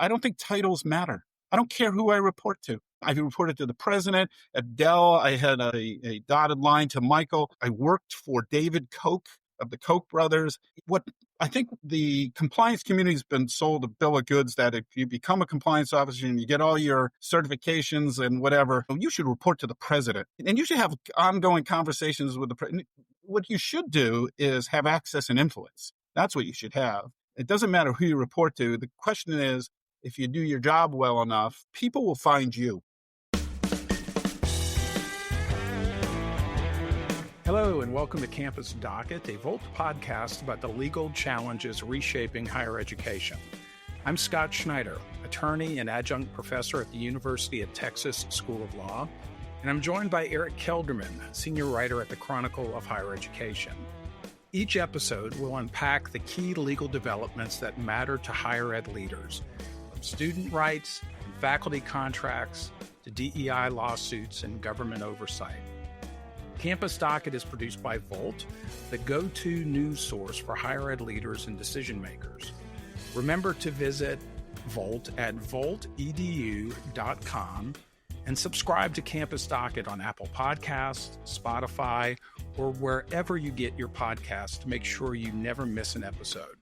I don't think titles matter. I don't care who I report to. I reported to the president. At Dell, I had a dotted line to Michael. I worked for David Koch of the Koch brothers. What I think the compliance community has been sold a bill of goods that if you become a compliance officer and you get all your certifications and whatever, you should report to the president. And you should have ongoing conversations with the president. What you should do is have access and influence. That's what you should have. It doesn't matter who you report to. The question is, if you do your job well enough, people will find you. Hello, and welcome to Campus Docket, a Volt podcast about the legal challenges reshaping higher education. I'm Scott Schneider, attorney and adjunct professor at the University of Texas School of Law, and I'm joined by Eric Kelderman, senior writer at the Chronicle of Higher Education. Each episode will unpack the key legal developments that matter to higher ed leaders, from student rights and faculty contracts to DEI lawsuits and government oversight. Campus Docket is produced by Volt, the go-to news source for higher ed leaders and decision makers. Remember to visit Volt at voltedu.com and subscribe to Campus Docket on Apple Podcasts, Spotify, or wherever you get your podcasts to make sure you never miss an episode.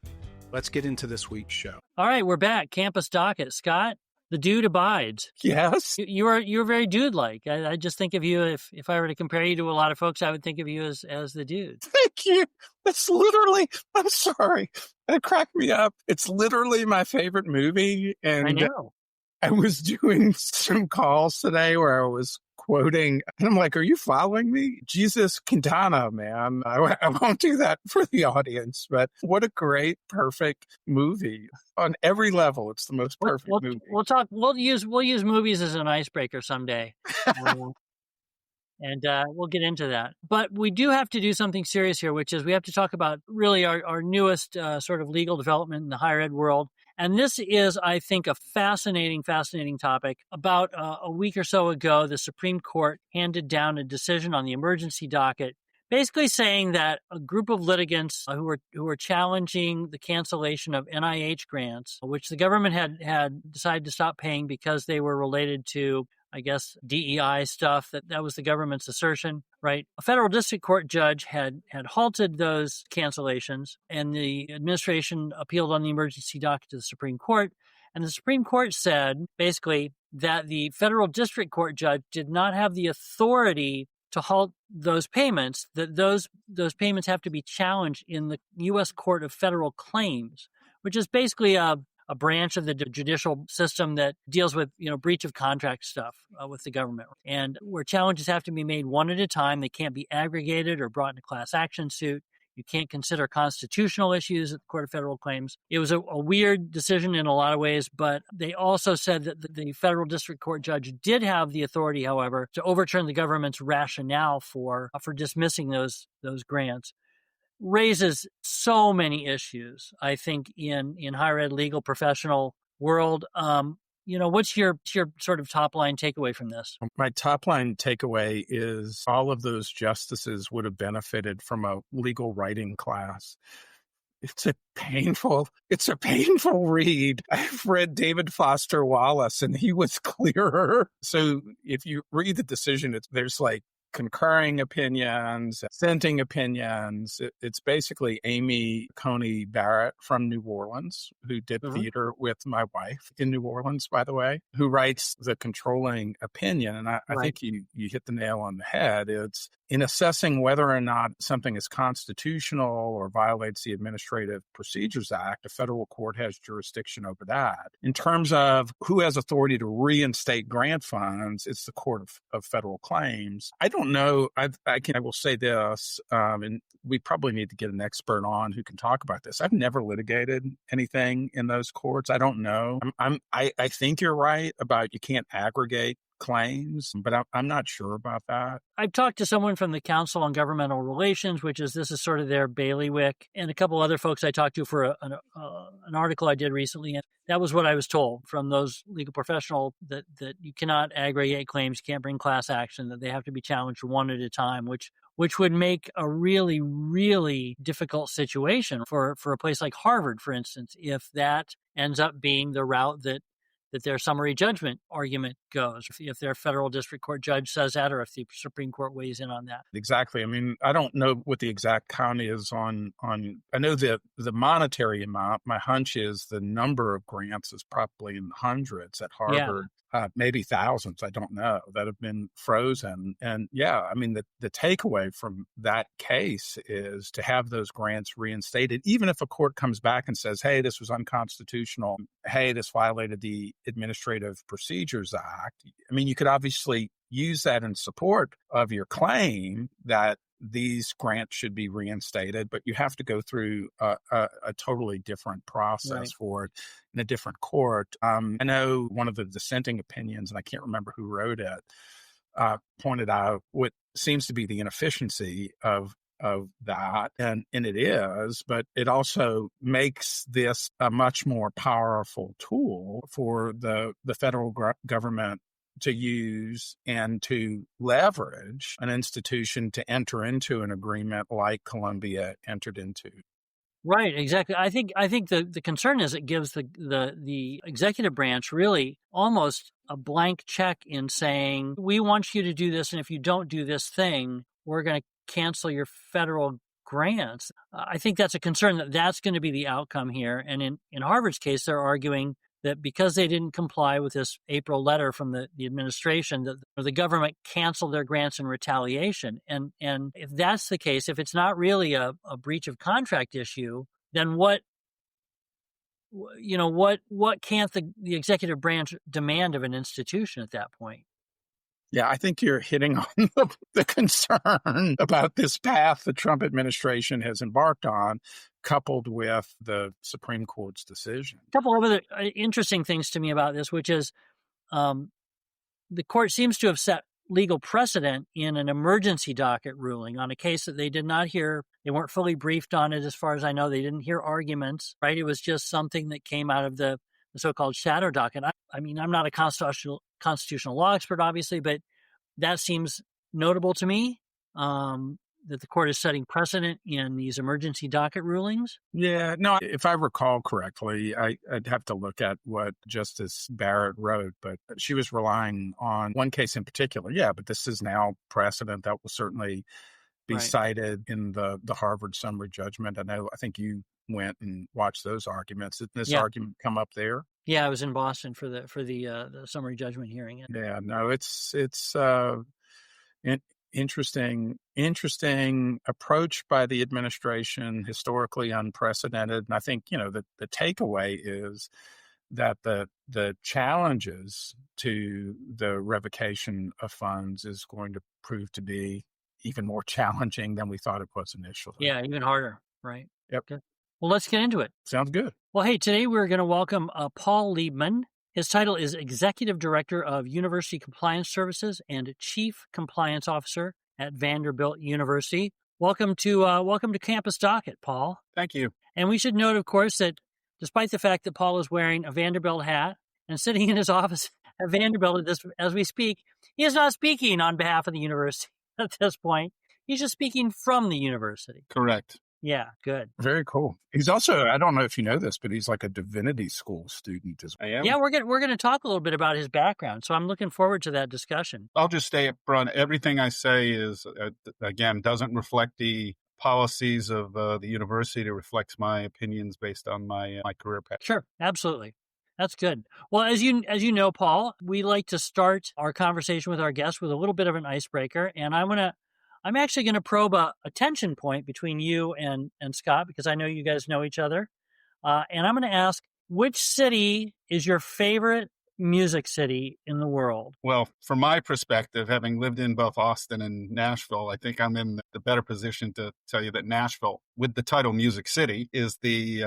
Let's get into this week's show. All right, we're back. Campus Docket. Scott, the dude abides. Yes. You're very dude-like. I just think of you, if I were to compare you to a lot of folks, I would think of you as the dude. Thank you. That's literally, I'm sorry. That cracked me up. It's literally my favorite movie. And I know. I was doing some calls today where I was quoting, and I'm like, are you following me? Jesus Quintana, man. I won't do that for the audience, but what a great, perfect movie. On every level, it's the most perfect movie. We'll use movies as an icebreaker someday. And we'll get into that. But we do have to do something serious here, which is we have to talk about really our newest sort of legal development in the higher ed world. And this is, I think, a fascinating topic. About a week or so ago, the Supreme Court handed down a decision on the emergency docket, basically saying that a group of litigants who were challenging the cancellation of NIH grants, which the government had decided to stop paying because they were related to, I guess, DEI stuff, that was the government's assertion, right? A federal district court judge had halted those cancellations, and the administration appealed on the emergency docket to the Supreme Court. And the Supreme Court said, basically, that the federal district court judge did not have the authority to halt those payments, that those payments have to be challenged in the U.S. Court of Federal Claims, which is basically a branch of the judicial system that deals with, breach of contract stuff with the government, and where challenges have to be made one at a time. They can't be aggregated or brought in a class action suit. You can't consider constitutional issues at the Court of Federal Claims. It was a weird decision in a lot of ways, but they also said that the federal district court judge did have the authority, however, to overturn the government's rationale for dismissing those grants. Raises so many issues, I think, in higher ed legal professional world. What's your sort of top line takeaway from this? My top line takeaway is all of those justices would have benefited from a legal writing class. It's a painful read. I've read David Foster Wallace, and he was clearer. So if you read the decision, there's like concurring opinions, dissenting opinions. It's basically Amy Coney Barrett from New Orleans, who did theater with my wife in New Orleans, by the way, who writes the controlling opinion. And I think you hit the nail on the head. It's in assessing whether or not something is constitutional or violates the Administrative Procedures Act, a federal court has jurisdiction over that. In terms of who has authority to reinstate grant funds, it's the Court of Federal Claims. I don't know. I will say this, and we probably need to get an expert on who can talk about this. I've never litigated anything in those courts. I don't know. I think you're right about you can't aggregate claims, but I'm not sure about that. I've talked to someone from the Council on Governmental Relations, this is sort of their bailiwick, and a couple other folks I talked to for an article I did recently. And that was what I was told from those legal professionals, that you cannot aggregate claims, you can't bring class action, that they have to be challenged one at a time, which which would make a really, really difficult situation for a place like Harvard, for instance, if that ends up being the route that their summary judgment argument goes, if their federal district court judge says that, or if the Supreme Court weighs in on that. Exactly. I mean, I don't know what the exact count is on. I know the monetary amount. My hunch is the number of grants is probably in the hundreds at Harvard, maybe thousands. I don't know, that have been frozen. And I mean, the takeaway from that case is to have those grants reinstated, even if a court comes back and says, "Hey, this was unconstitutional. Hey, this violated the Administrative Procedures Act." I mean, you could obviously use that in support of your claim that these grants should be reinstated, but you have to go through a totally different process for it in a different court. I know one of the dissenting opinions, and I can't remember who wrote it, pointed out what seems to be the inefficiency of that, and it is, but it also makes this a much more powerful tool for the federal government to use and to leverage an institution to enter into an agreement like Columbia entered into. Right, exactly. I think the concern is it gives the executive branch really almost a blank check in saying, we want you to do this, and if you don't do this thing, we're going to cancel your federal grants. I think that's a concern that's going to be the outcome here. And in Harvard's case, they're arguing that because they didn't comply with this April letter from the administration, that the government canceled their grants in retaliation. And if that's the case, if it's not really a breach of contract issue, then what can't the executive branch demand of an institution at that point? Yeah, I think you're hitting on the concern about this path the Trump administration has embarked on, coupled with the Supreme Court's decision. A couple of other interesting things to me about this, which is the court seems to have set legal precedent in an emergency docket ruling on a case that they did not hear. They weren't fully briefed on it, as far as I know. They didn't hear arguments, right? It was just something that came out of the so-called shadow docket. I mean, I'm not a constitutional law expert, obviously, but that seems notable to me, that the court is setting precedent in these emergency docket rulings. Yeah, no, if I recall correctly, I'd have to look at what Justice Barrett wrote, but she was relying on one case in particular. Yeah, but this is now precedent that will certainly be cited in the Harvard summary judgment. I think you went and watched those arguments. Did this argument come up there? Yeah, I was in Boston for the summary judgment hearing. Yeah, no, it's an interesting approach by the administration, historically unprecedented. And I think, the takeaway is that the challenges to the revocation of funds is going to prove to be even more challenging than we thought it was initially. Yeah, even harder, right? Yep. Okay. Well, let's get into it. Sounds good. Well, hey, today we're going to welcome Paul Liebman. His title is Executive Director of University Compliance Services and Chief Compliance Officer at Vanderbilt University. Welcome to Campus Docket, Paul. Thank you. And we should note, of course, that despite the fact that Paul is wearing a Vanderbilt hat and sitting in his office at Vanderbilt as we speak, he is not speaking on behalf of the university at this point. He's just speaking from the university. Correct. Yeah, good. Very cool. He's also, I don't know if you know this, but he's like a divinity school student as well. I am. Yeah, we're going to talk a little bit about his background, so I'm looking forward to that discussion. I'll just stay up front. Everything I say is, again, doesn't reflect the policies of the university. It reflects my opinions based on my career path. Sure, absolutely. That's good. Well, as you know, Paul, we like to start our conversation with our guests with a little bit of an icebreaker, and I'm actually going to probe a tension point between you and Scott, because I know you guys know each other. And I'm going to ask, which city is your favorite music city in the world? Well, from my perspective, having lived in both Austin and Nashville, I think I'm in the better position to tell you that Nashville, with the title Music City, is the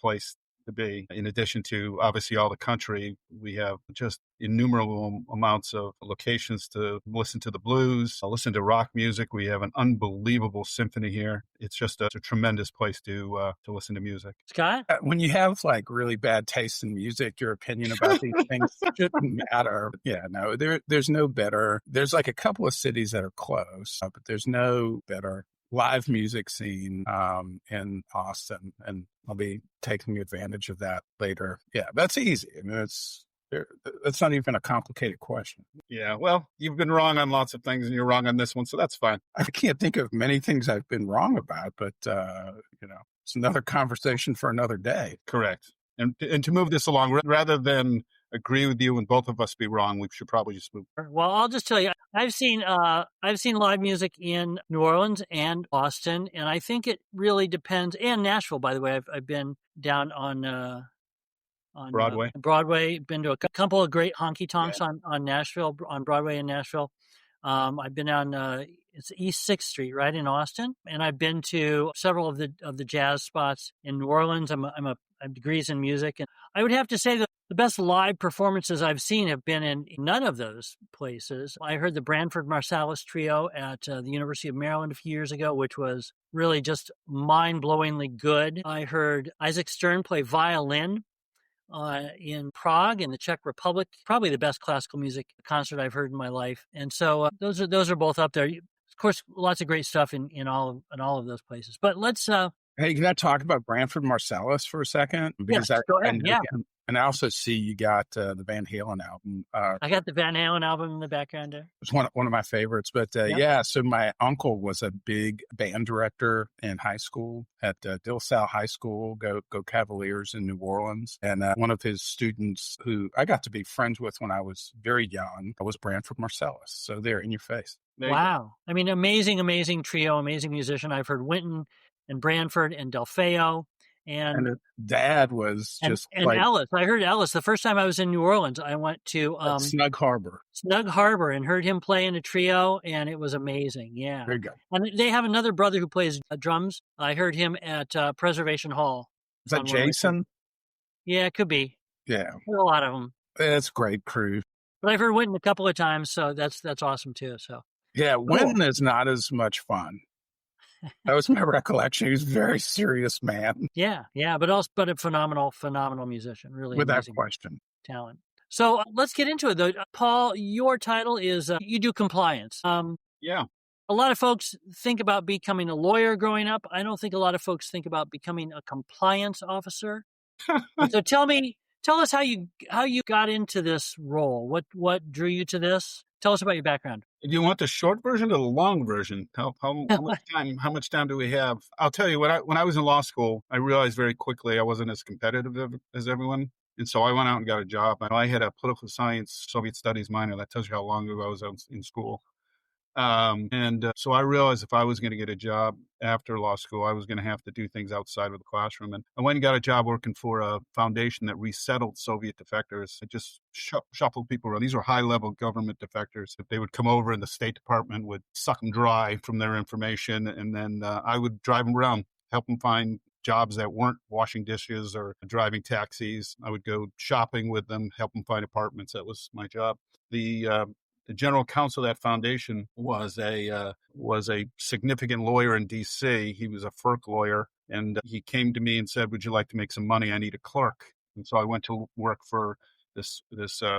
place to be. In addition to obviously all the country, we have just innumerable amounts of locations to listen to the blues, listen to rock music. We have an unbelievable symphony here. It's just a tremendous place to listen to music. Scott? When you have like really bad taste in music, your opinion about these things shouldn't matter. Yeah, no, there's no better. There's like a couple of cities that are close, but there's no better live music scene in Austin, and I'll be taking advantage of that later. Yeah, that's easy. I mean, it's not even a complicated question. Yeah, well, you've been wrong on lots of things, and you're wrong on this one, so that's fine. I can't think of many things I've been wrong about, but it's another conversation for another day. Correct. And to move this along, rather than agree with you and both of us be wrong, we should probably just move. Well, I'll just tell you, I've seen live music in New Orleans and Austin, and I think it really depends. And Nashville, by the way, I've been down on Broadway. Broadway. Been to a couple of great honky tonks on Nashville, on Broadway in Nashville. I've been on it's East 6th Street, right in Austin, and I've been to several of the jazz spots in New Orleans. I have degrees in music, and I would have to say that the best live performances I've seen have been in none of those places. I heard the Branford Marsalis Trio at the University of Maryland a few years ago, which was really just mind-blowingly good. I heard Isaac Stern play violin in Prague in the Czech Republic, probably the best classical music concert I've heard in my life. And so those are both up there. Of course, lots of great stuff in all of those places. But let's. Hey, can I talk about Branford Marsalis for a second? Because go ahead. Yeah. And I also see you got the Van Halen album. I got the Van Halen album in the background there. It's one of my favorites. But so my uncle was a big band director in high school at De La Salle High School, Go Cavaliers in New Orleans. And one of his students who I got to be friends with when I was very young was Branford Marsalis. So there, in your face. Wow. I mean, amazing trio, amazing musician. I've heard Wynton and Branford and Delfeo. And Dad was just like Ellis. I heard Ellis the first time I was in New Orleans. I went to Snug Harbor, and heard him play in a trio, and it was amazing. Yeah, very good. And they have another brother who plays drums. I heard him at Preservation Hall. Is that Jason? Yeah, it could be. Yeah, there's a lot of them. It's a great crew. But I've heard Wynton a couple of times, so that's awesome too. So yeah, Wynton is not as much fun. That was my recollection. He was a very serious man. Yeah, but a phenomenal musician. Really, without question, talent. So let's get into it, though. Paul, your title is you do compliance. Yeah. A lot of folks think about becoming a lawyer growing up. I don't think a lot of folks think about becoming a compliance officer. So tell us how you got into this role. What drew you to this? Tell us about your background. Do you want the short version or the long version? How much time do we have? I'll tell you, when I was in law school, I realized very quickly I wasn't as competitive as everyone. And so I went out and got a job. I had a political science, Soviet studies minor. That tells you how long ago I was in school. So I realized if I was going to get a job after law school, I was going to have to do things outside of the classroom. And I went and got a job working for a foundation that resettled Soviet defectors. It just shuffled people around. These were high-level government defectors. They would come over and the State Department would suck them dry from their information. And then I would drive them around, help them find jobs that weren't washing dishes or driving taxis. I would go shopping with them, help them find apartments. That was my job. The general counsel of that foundation was a significant lawyer in D.C. He was a FERC lawyer, and he came to me and said, "Would you like to make some money? I need a clerk." And so I went to work for this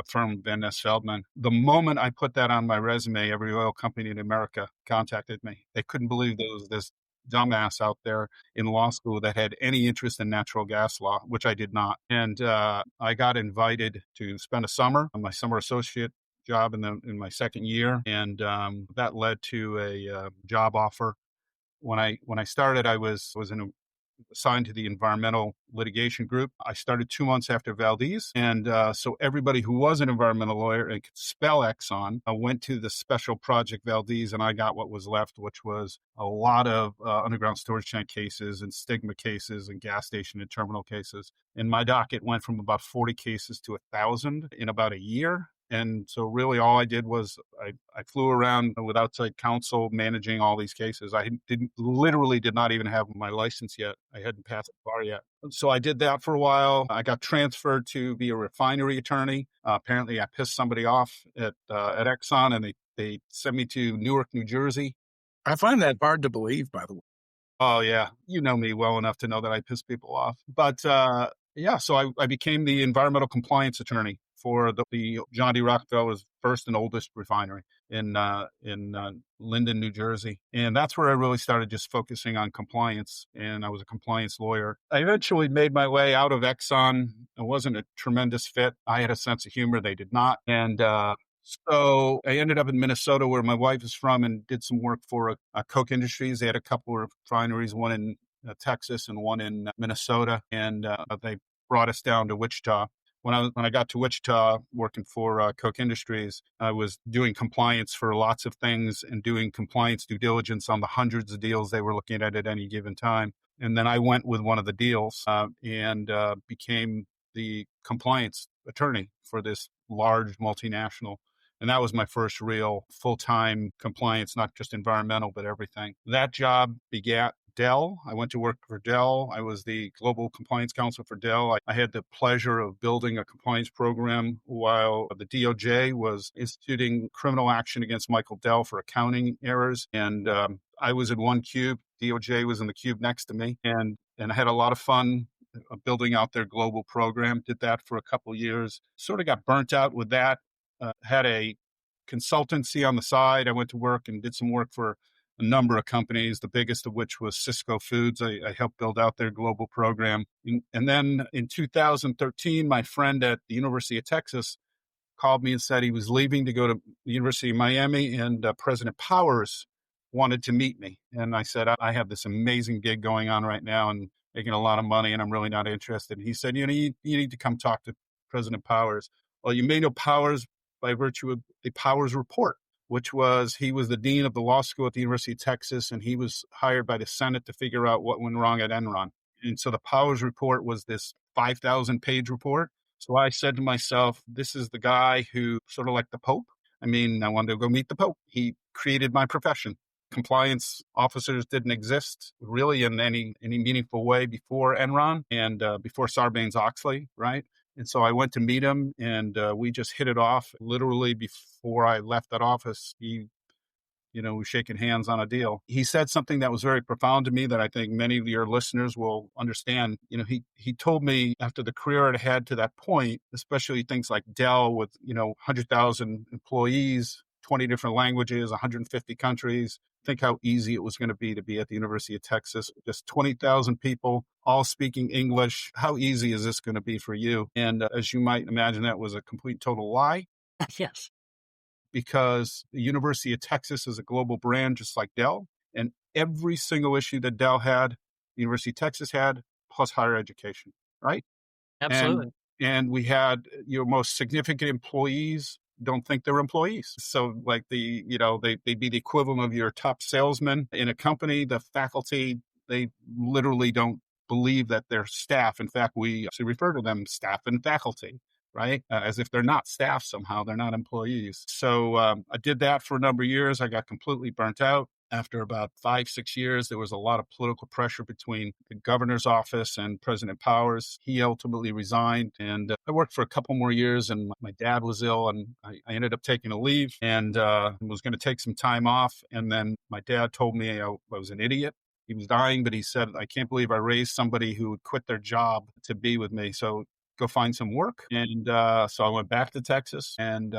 firm, Van Ness Feldman. The moment I put that on my resume, every oil company in America contacted me. They couldn't believe there was this dumbass out there in law school that had any interest in natural gas law, which I did not. And I got invited to spend a summer on my summer associate job in my second year, and that led to a job offer. When I started, I was assigned to the environmental litigation group. I started 2 months after Valdez, and so everybody who was an environmental lawyer and could spell Exxon went to the special project Valdez, and I got what was left, which was a lot of underground storage tank cases and stigma cases and gas station and terminal cases. And my docket went from about 40 cases to 1,000 in about a year. And so really all I did was I flew around with outside counsel managing all these cases. I literally did not even have my license yet. I hadn't passed the bar yet. So I did that for a while. I got transferred to be a refinery attorney. Apparently I pissed somebody off at Exxon, and they sent me to Newark, New Jersey. I find that hard to believe, by the way. Oh, yeah. You know me well enough to know that I piss people off. But yeah, so I became the environmental compliance attorney for the John D. Rockefeller's first and oldest refinery in Linden, New Jersey. And that's where I really started just focusing on compliance. And I was a compliance lawyer. I eventually made my way out of Exxon. It wasn't a tremendous fit. I had a sense of humor. They did not. And so I ended up in Minnesota, where my wife is from, and did some work for Koch Industries. They had a couple of refineries, one in Texas and one in Minnesota, and they brought us down to Wichita. When I got to Wichita working for Koch Industries, I was doing compliance for lots of things and doing compliance due diligence on the hundreds of deals they were looking at any given time. And then I went with one of the deals and became the compliance attorney for this large multinational. And that was my first real full-time compliance, not just environmental, but everything. That job begat Dell. I went to work for Dell. I was the global compliance counsel for Dell. I had the pleasure of building a compliance program while the DOJ was instituting criminal action against Michael Dell for accounting errors. And I was in one cube. DOJ was in the cube next to me. And I had a lot of fun building out their global program. Did that for a couple of years. Sort of got burnt out with that. Had a consultancy on the side. I went to work and did some work for a number of companies, the biggest of which was Cisco Foods. I helped build out their global program. And then in 2013, my friend at the University of Texas called me and said he was leaving to go to the University of Miami, and President Powers wanted to meet me. And I said, I have this amazing gig going on right now and making a lot of money, and I'm really not interested. And he said, you need to come talk to President Powers. Well, you may know Powers by virtue of the Powers Report, which was he was the dean of the law school at the University of Texas, and he was hired by the Senate to figure out what went wrong at Enron. And so the Powers Report was this 5,000-page report. So I said to myself, this is the guy who sort of like the Pope. I mean, I wanted to go meet the Pope. He created my profession. Compliance officers didn't exist really in any meaningful way before Enron and before Sarbanes-Oxley, right? And so I went to meet him, and we just hit it off. Literally before I left that office, we were shaking hands on a deal. He said something that was very profound to me that I think many of your listeners will understand. He told me after the career I'd had to that point, especially things like Dell with, 100,000 employees, 20 different languages, 150 countries. Think how easy it was going to be at the University of Texas. Just 20,000 people, all speaking English. How easy is this going to be for you? And as you might imagine, that was a complete total lie. Yes. Because the University of Texas is a global brand, just like Dell. And every single issue that Dell had, the University of Texas had, plus higher education, right? Absolutely. And we had your most significant employees don't think they're employees. So like they'd be the equivalent of your top salesman in a company. The faculty, they literally don't believe that they're staff. In fact, we actually refer to them staff and faculty, right? As if they're not staff somehow, they're not employees. So I did that for a number of years. I got completely burnt out. After about 5-6 years, there was a lot of political pressure between the governor's office and President Powers. He ultimately resigned, and I worked for a couple more years, and my dad was ill, and I ended up taking a leave and was going to take some time off. And then my dad told me I was an idiot. He was dying, but he said, I can't believe I raised somebody who would quit their job to be with me. So go find some work. And so I went back to Texas, and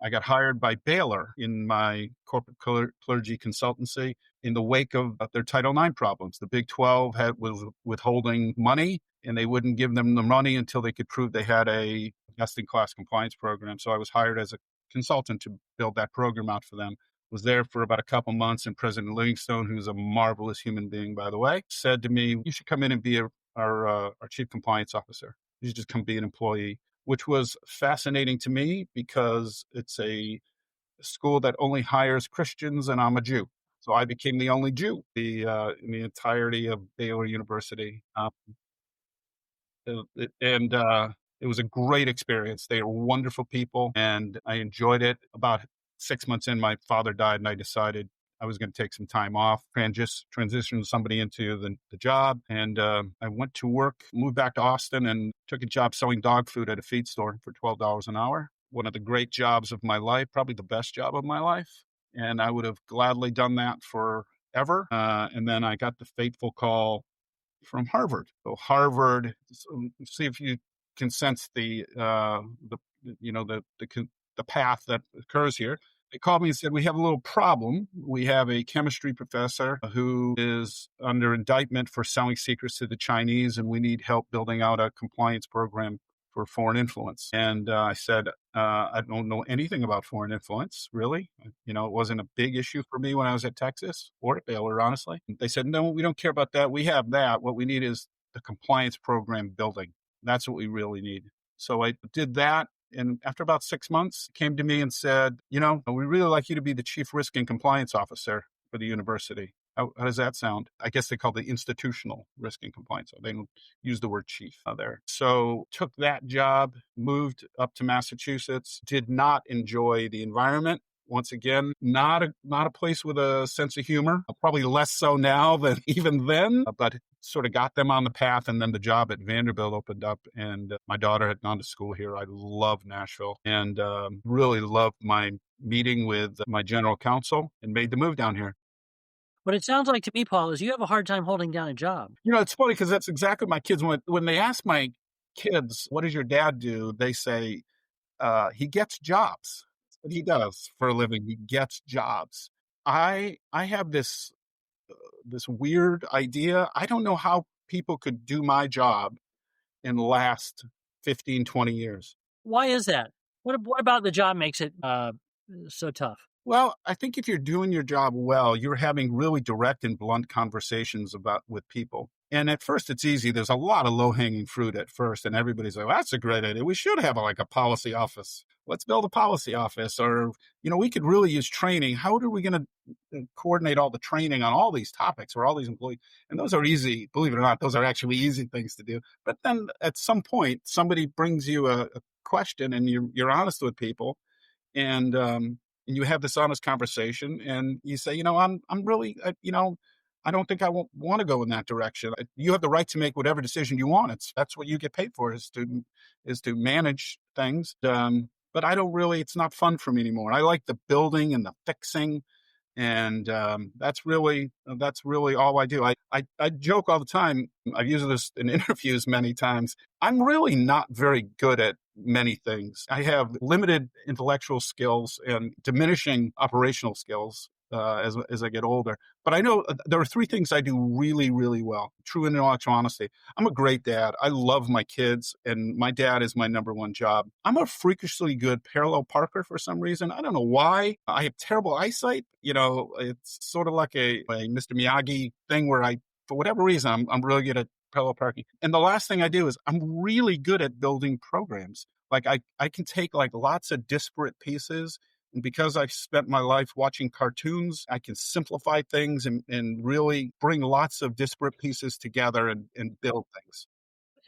I got hired by Baylor in my corporate clergy consultancy in the wake of their Title IX problems. The Big 12 was withholding money, and they wouldn't give them the money until they could prove they had a best-in-class compliance program. So I was hired as a consultant to build that program out for them. Was there for about a couple months, and President Livingstone, who's a marvelous human being, by the way, said to me, you should come in and be our chief compliance officer. You should just come be an employee, which was fascinating to me because it's a school that only hires Christians, and I'm a Jew. So I became the only Jew in the entirety of Baylor University. It was a great experience. They are wonderful people, and I enjoyed it. About 6 months in, my father died, and I decided I was going to take some time off, transition somebody into the job. And I went to work, moved back to Austin, and took a job selling dog food at a feed store for $12 an hour. One of the great jobs of my life, probably the best job of my life. And I would have gladly done that forever. And then I got the fateful call from Harvard. So Harvard, see if you can sense the path that occurs here. They called me and said, we have a little problem. We have a chemistry professor who is under indictment for selling secrets to the Chinese, and we need help building out a compliance program for foreign influence. And I said, I don't know anything about foreign influence, really. It wasn't a big issue for me when I was at Texas or at Baylor, honestly. They said, no, we don't care about that. We have that. What we need is the compliance program building. That's what we really need. So I did that. And after about 6 months, came to me and said, we really like you to be the chief risk and compliance officer for the university. How does that sound? I guess they call it the institutional risk and compliance. They don't use the word chief there. So took that job, moved up to Massachusetts, did not enjoy the environment. Once again, not a place with a sense of humor, probably less so now than even then, but sort of got them on the path. And then the job at Vanderbilt opened up, and my daughter had gone to school here. I love Nashville and really loved my meeting with my general counsel and made the move down here. What it sounds like to me, Paul, is you have a hard time holding down a job. It's funny because that's exactly my kids. When they ask my kids, what does your dad do? They say, he gets jobs. What he does for a living. He gets jobs. I have this weird idea. I don't know how people could do my job and last 15, 20 years. With is that? What about the job makes it so tough? Well, I think if you're doing your job well, you're having really direct and blunt conversations with people. And at first, it's easy. There's a lot of low-hanging fruit at first, and everybody's like, well, that's a great idea. We should have a policy office. Let's build a policy office. Or, we could really use training. How are we going to coordinate all the training on all these topics for all these employees? And those are easy. Believe it or not, those are actually easy things to do. But then at some point, somebody brings you a question, and you're honest with people, and you have this honest conversation, and you say, I'm really, I don't think I want to go in that direction. You have the right to make whatever decision you want. That's what you get paid for, is to manage things. But I don't really, it's not fun for me anymore. I like the building and the fixing. And that's really all I do. I joke all the time. I've used this in interviews many times. I'm really not very good at many things. I have limited intellectual skills and diminishing operational skills as I get older. But I know there are three things I do really, really well. True intellectual honesty. I'm a great dad. I love my kids, and my dad is my number one job. I'm a freakishly good parallel parker for some reason. I don't know why. I have terrible eyesight. It's sort of like a Mr. Miyagi thing where for whatever reason, I'm really good at parallel parking. And the last thing I do is I'm really good at building programs. I can take lots of disparate pieces. And because I've spent my life watching cartoons, I can simplify things and really bring lots of disparate pieces together and build things.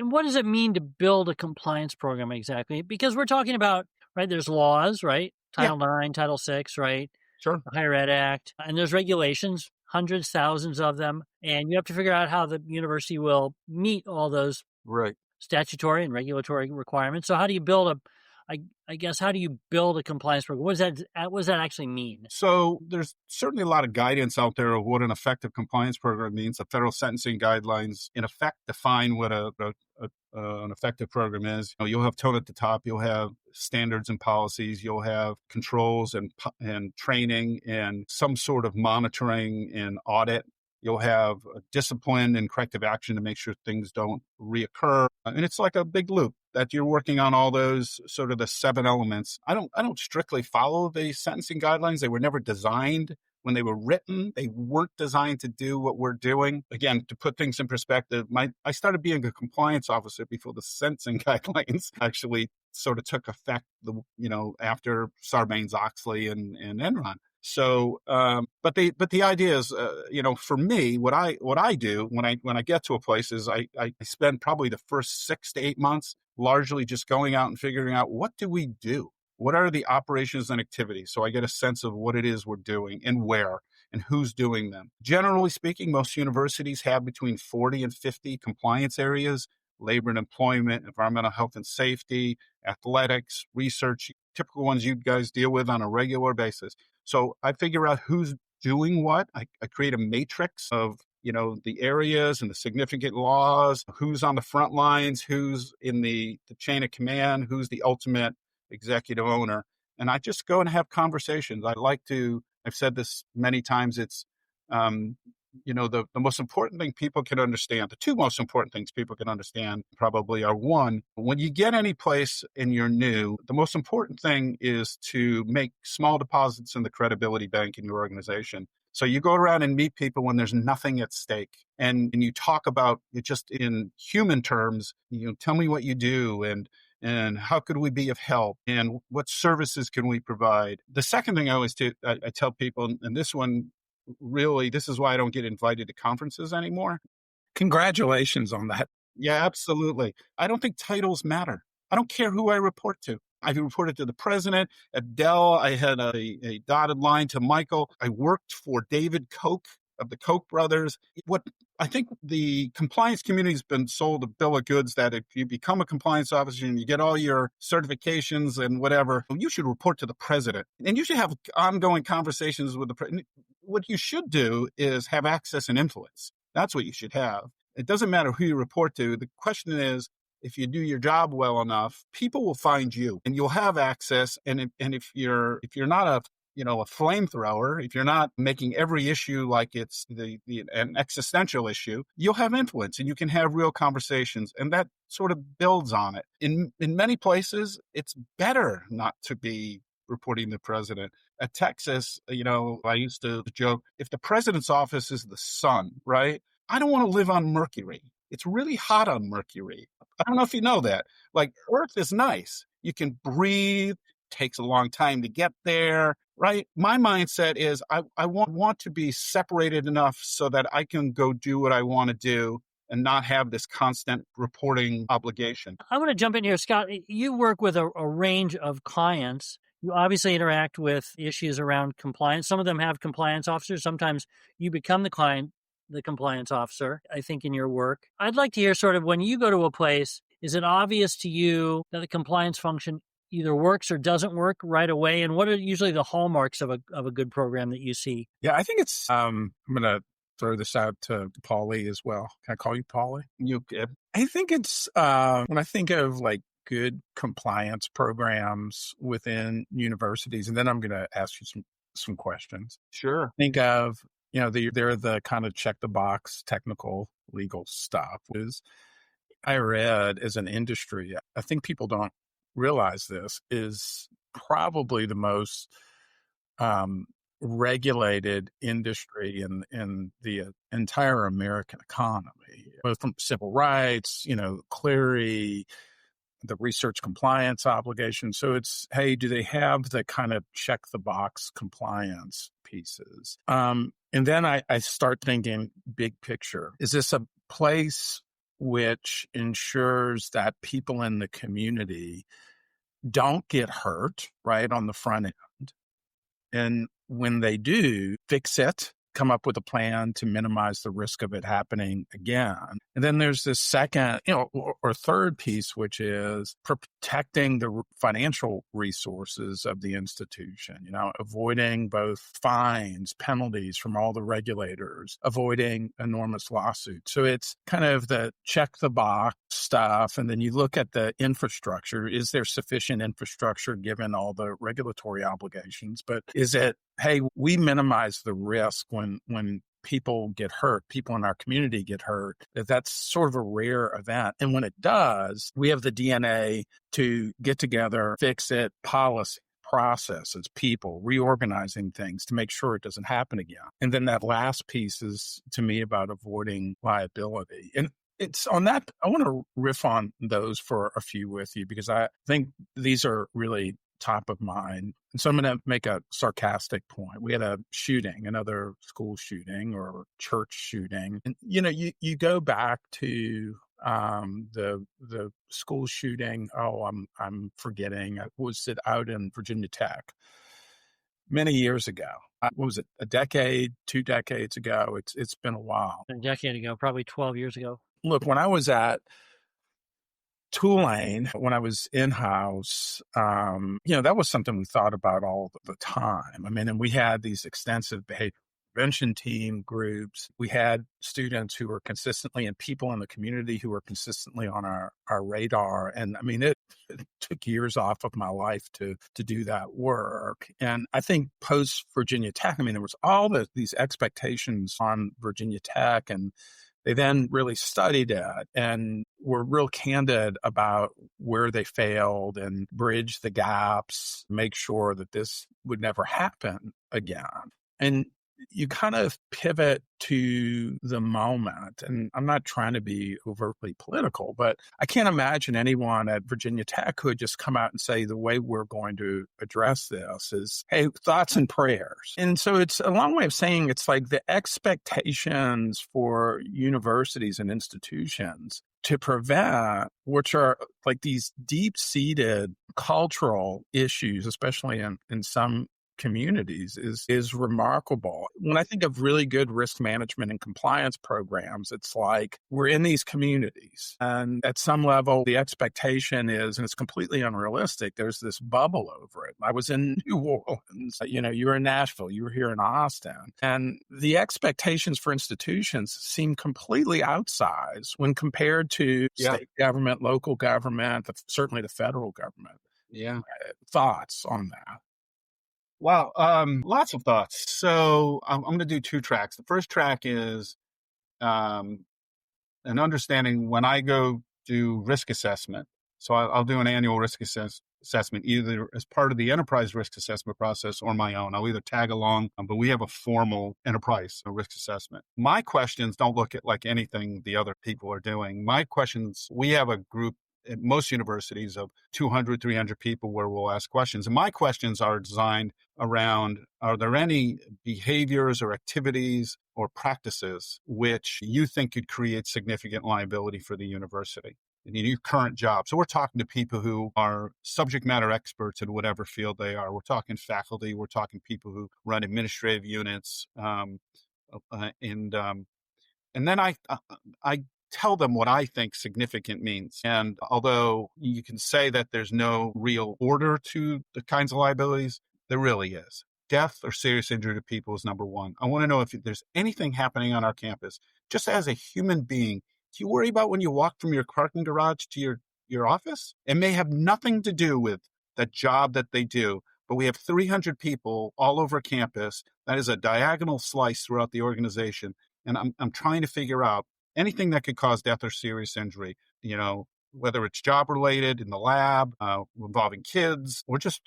And what does it mean to build a compliance program exactly? Because we're talking about, right, there's laws, right? Title IX, Title VI, right? Sure. The Higher Ed Act. And there's regulations, hundreds, thousands of them. And you have to figure out how the university will meet all those statutory and regulatory requirements. So how do you build how do you build a compliance program? What does that actually mean? So there's certainly a lot of guidance out there of what an effective compliance program means. The federal sentencing guidelines, in effect, define what an effective program is. You'll have tone at the top. You'll have standards and policies. You'll have controls and training and some sort of monitoring and audit. You'll have discipline and corrective action to make sure things don't reoccur. And it's like a big loop that you're working on all those sort of the 7 elements. I don't strictly follow the sentencing guidelines. They were never designed when they were written, they weren't designed to do what we're doing. Again, to put things in perspective, I started being a compliance officer before the sentencing guidelines actually sort of took effect, after Sarbanes-Oxley and Enron. So, but the idea is, for me, what I do when I get to a place is I spend probably the first 6 to 8 months largely just going out and figuring out, what do we do? What are the operations and activities? So I get a sense of what it is we're doing and where and who's doing them. Generally speaking, most universities have between 40 and 50 compliance areas: labor and employment, environmental health and safety, athletics, research, typical ones you guys deal with on a regular basis. So I figure out who's doing what. I create a matrix of the areas and the significant laws, who's on the front lines, who's in the chain of command, who's the ultimate executive owner. And I just go and have conversations. I've said this many times, it's, the most important thing people can understand, the two most important things people can understand probably are: one, when you get any place and you're new, the most important thing is to make small deposits in the credibility bank in your organization. So you go around and meet people when there's nothing at stake, and you talk about it just in human terms. Tell me what you do, and how could we be of help, and what services can we provide? The second thing I always do, I tell people, and this one really, this is why I don't get invited to conferences anymore. Congratulations on that. Yeah, absolutely. I don't think titles matter. I don't care who I report to. I reported to the president. At Dell, I had a dotted line to Michael. I worked for David Koch of the Koch brothers. What I think the compliance community has been sold a bill of goods that if you become a compliance officer and you get all your certifications and whatever, you should report to the president. And you should have ongoing conversations with the president. What you should do is have access and influence. That's what you should have. It doesn't matter who you report to. The question is, if you do your job well enough, people will find you and you'll have access. And if you're not a flamethrower, if you're not making every issue like it's an existential issue, you'll have influence and you can have real conversations, and that sort of builds on it. In many places, it's better not to be reporting the president. At Texas, I used to joke, if the president's office is the sun, right? I don't want to live on Mercury. It's really hot on Mercury. I don't know if you know that. Like, Earth is nice. You can breathe. Takes a long time to get there, right? My mindset is I want to be separated enough so that I can go do what I want to do and not have this constant reporting obligation. I want to jump in here, Scott. You work with a range of clients. You obviously interact with issues around compliance. Some of them have compliance officers. Sometimes you become the compliance officer, I think, in your work. I'd like to hear sort of, when you go to a place, is it obvious to you that the compliance function either works or doesn't work right away? And what are usually the hallmarks of a good program that you see? Yeah, I think it's, I'm going to throw this out to Paulie as well. Can I call you Paulie? You can. I think it's, when I think of like good compliance programs within universities, and then I'm going to ask you some questions. Sure. Think of, they're the kind of check the box technical legal stuff. I read as an industry, I think people don't realize this, is probably the most regulated industry in the entire American economy, both from civil rights, Clery, the research compliance obligation. So it's, hey, do they have the kind of check the box compliance pieces? And then I start thinking big picture. Is this a place which ensures that people in the community don't get hurt right on the front end? And when they do, fix it, come up with a plan to minimize the risk of it happening again. And then there's this second, or third piece, which is protecting the financial resources of the institution, avoiding both fines, penalties from all the regulators, avoiding enormous lawsuits. So it's kind of the check the box stuff. And then you look at the infrastructure. Is there sufficient infrastructure given all the regulatory obligations? But is it, hey, we minimize the risk when people get hurt, people in our community get hurt, that's sort of a rare event. And when it does, we have the DNA to get together, fix it, policy, processes, people, reorganizing things to make sure it doesn't happen again. And then that last piece is, to me, about avoiding liability. And it's on that, I want to riff on those for a few with you, because I think these are really top of mind. And so I'm going to make a sarcastic point. We had a shooting, another school shooting or church shooting. And, you go back to the school shooting. Oh, I'm forgetting. Was it out in Virginia Tech many years ago? What was it? A decade, 2 decades ago? It's been a while. A decade ago, probably 12 years ago. Look, when I was at Tulane, when I was in-house, that was something we thought about all the time. I mean, and we had these extensive behavior intervention team groups. We had students who were consistently, and people in the community who were consistently on our radar. And I mean, it took years off of my life to do that work. And I think post Virginia Tech, I mean, there was all these expectations on Virginia Tech, and they then really studied it and were real candid about where they failed and bridge the gaps, make sure that this would never happen again. And you kind of pivot to the moment. And I'm not trying to be overtly political, but I can't imagine anyone at Virginia Tech who would just come out and say the way we're going to address this is, hey, thoughts and prayers. And so it's a long way of saying it's like the expectations for universities and institutions to prevent, which are like these deep-seated cultural issues, especially in some communities, is remarkable. When I think of really good risk management and compliance programs, it's like we're in these communities, and at some level the expectation is, and it's completely unrealistic, there's this bubble over it. I was in New Orleans, you were in Nashville, you were here in Austin, and the expectations for institutions seem completely outsized when compared to state government, local government, certainly the federal government. Yeah. Thoughts on that? Wow. Lots of thoughts. So I'm going to do 2 tracks. The first track is an understanding when I go do risk assessment. So I'll do an annual risk assessment, either as part of the enterprise risk assessment process or my own. I'll either tag along, but we have a formal enterprise risk assessment. My questions don't look at like anything the other people are doing. My questions, we have a group at most universities of 200, 300 people where we'll ask questions. And my questions are designed around, are there any behaviors or activities or practices which you think could create significant liability for the university in your current job? So we're talking to people who are subject matter experts in whatever field they are. We're talking faculty. We're talking people who run administrative units. And then I tell them what I think significant means. And although you can say that there's no real order to the kinds of liabilities, there really is. Death or serious injury to people is number one. I want to know if there's anything happening on our campus. Just as a human being, do you worry about when you walk from your parking garage to your office? It may have nothing to do with the job that they do, but we have 300 people all over campus. That is a diagonal slice throughout the organization. And I'm trying to figure out anything that could cause death or serious injury, whether it's job related in the lab, involving kids, or just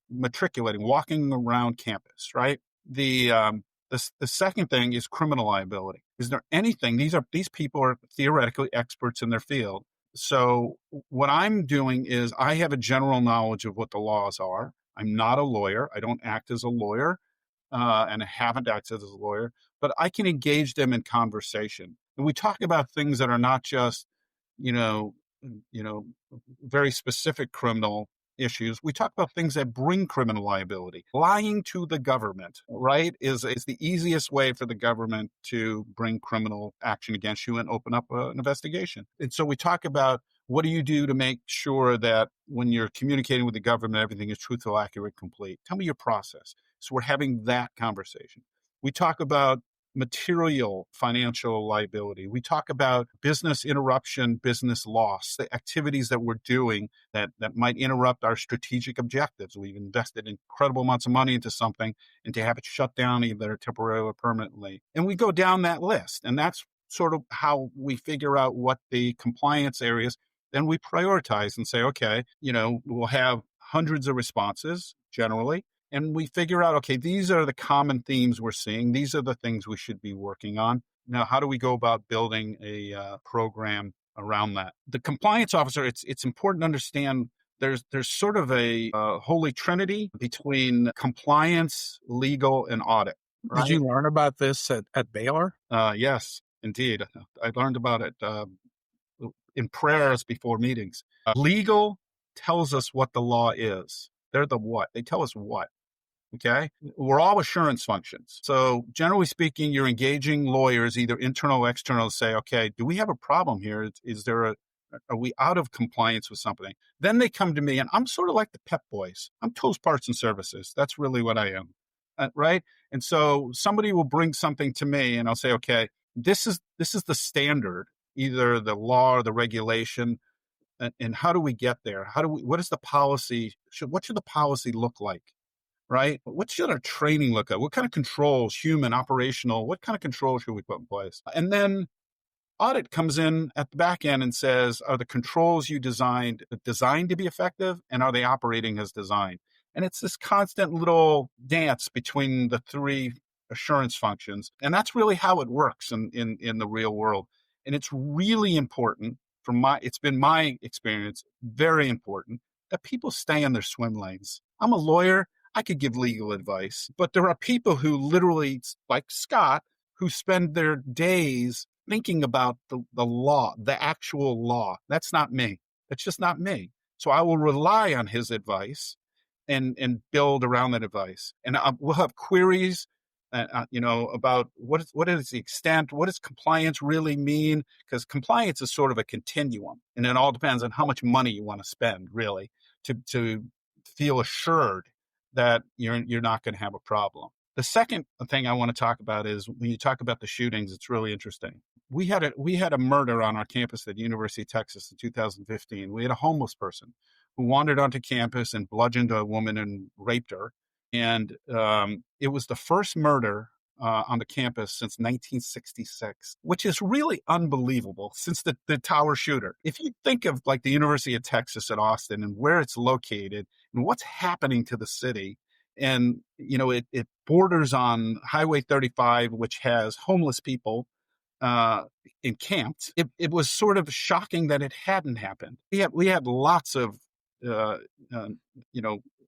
matriculating, walking around campus, right? The second thing is criminal liability. Is there anything, these people are theoretically experts in their field. So what I'm doing is I have a general knowledge of what the laws are. I'm not a lawyer. I don't act as a lawyer, and I haven't acted as a lawyer, but I can engage them in conversation. And we talk about things that are not just, very specific criminal issues. We talk about things that bring criminal liability. Lying to the government, right, is the easiest way for the government to bring criminal action against you and open up an investigation. And so we talk about, what do you do to make sure that when you're communicating with the government, everything is truthful, accurate, complete? Tell me your process. So we're having that conversation. We talk about material financial liability. We talk about business interruption, business loss, the activities that we're doing that might interrupt our strategic objectives. We've invested incredible amounts of money into something, and to have it shut down either temporarily or permanently. And we go down that list. And that's sort of how we figure out what the compliance areas, then we prioritize and say, okay, we'll have hundreds of responses generally. And we figure out, okay, these are the common themes we're seeing. These are the things we should be working on. Now, how do we go about building a program around that? The compliance officer, it's important to understand there's sort of a holy trinity between compliance, legal, and audit. Right? Did you learn about this at Baylor? Yes, indeed. I learned about it in prayers before meetings. Legal tells us what the law is. They're the what. They tell us what. Okay. We're all assurance functions. So generally speaking, you're engaging lawyers, either internal or external, to say, okay, do we have a problem here? Are we out of compliance with something? Then they come to me, and I'm sort of like the pep boys. I'm tools, parts, and services. That's really what I am. Right. And so somebody will bring something to me and I'll say, okay, this is the standard, either the law or the regulation. And how do we get there? What is the policy? What should the policy look like? Right? What should our training look like? What kind of controls, human, operational, what kind of controls should we put in place? And then audit comes in at the back end and says, are the controls you designed to be effective? And are they operating as designed? And it's this constant little dance between the three assurance functions. And that's really how it works in the real world. And it's really important it's been my experience, very important that people stay in their swim lanes. I'm a lawyer. I could give legal advice, but there are people who literally, like Scott, who spend their days thinking about the law, the actual law. That's not me. That's just not me. So I will rely on his advice and build around that advice. And we'll have queries, about what is the extent, what does compliance really mean? Because compliance is sort of a continuum, and it all depends on how much money you want to spend, really, to feel assured that you're not going to have a problem. The second thing I want to talk about is when you talk about the shootings, it's really interesting. We had a murder on our campus at the University of Texas in 2015. We had a homeless person who wandered onto campus and bludgeoned a woman and raped her. And it was the first murder on the campus since 1966, which is really unbelievable since the tower shooter. If you think of like the University of Texas at Austin and where it's located and what's happening to the city, and it borders on Highway 35, which has homeless people encamped. It was sort of shocking that it hadn't happened. We had lots of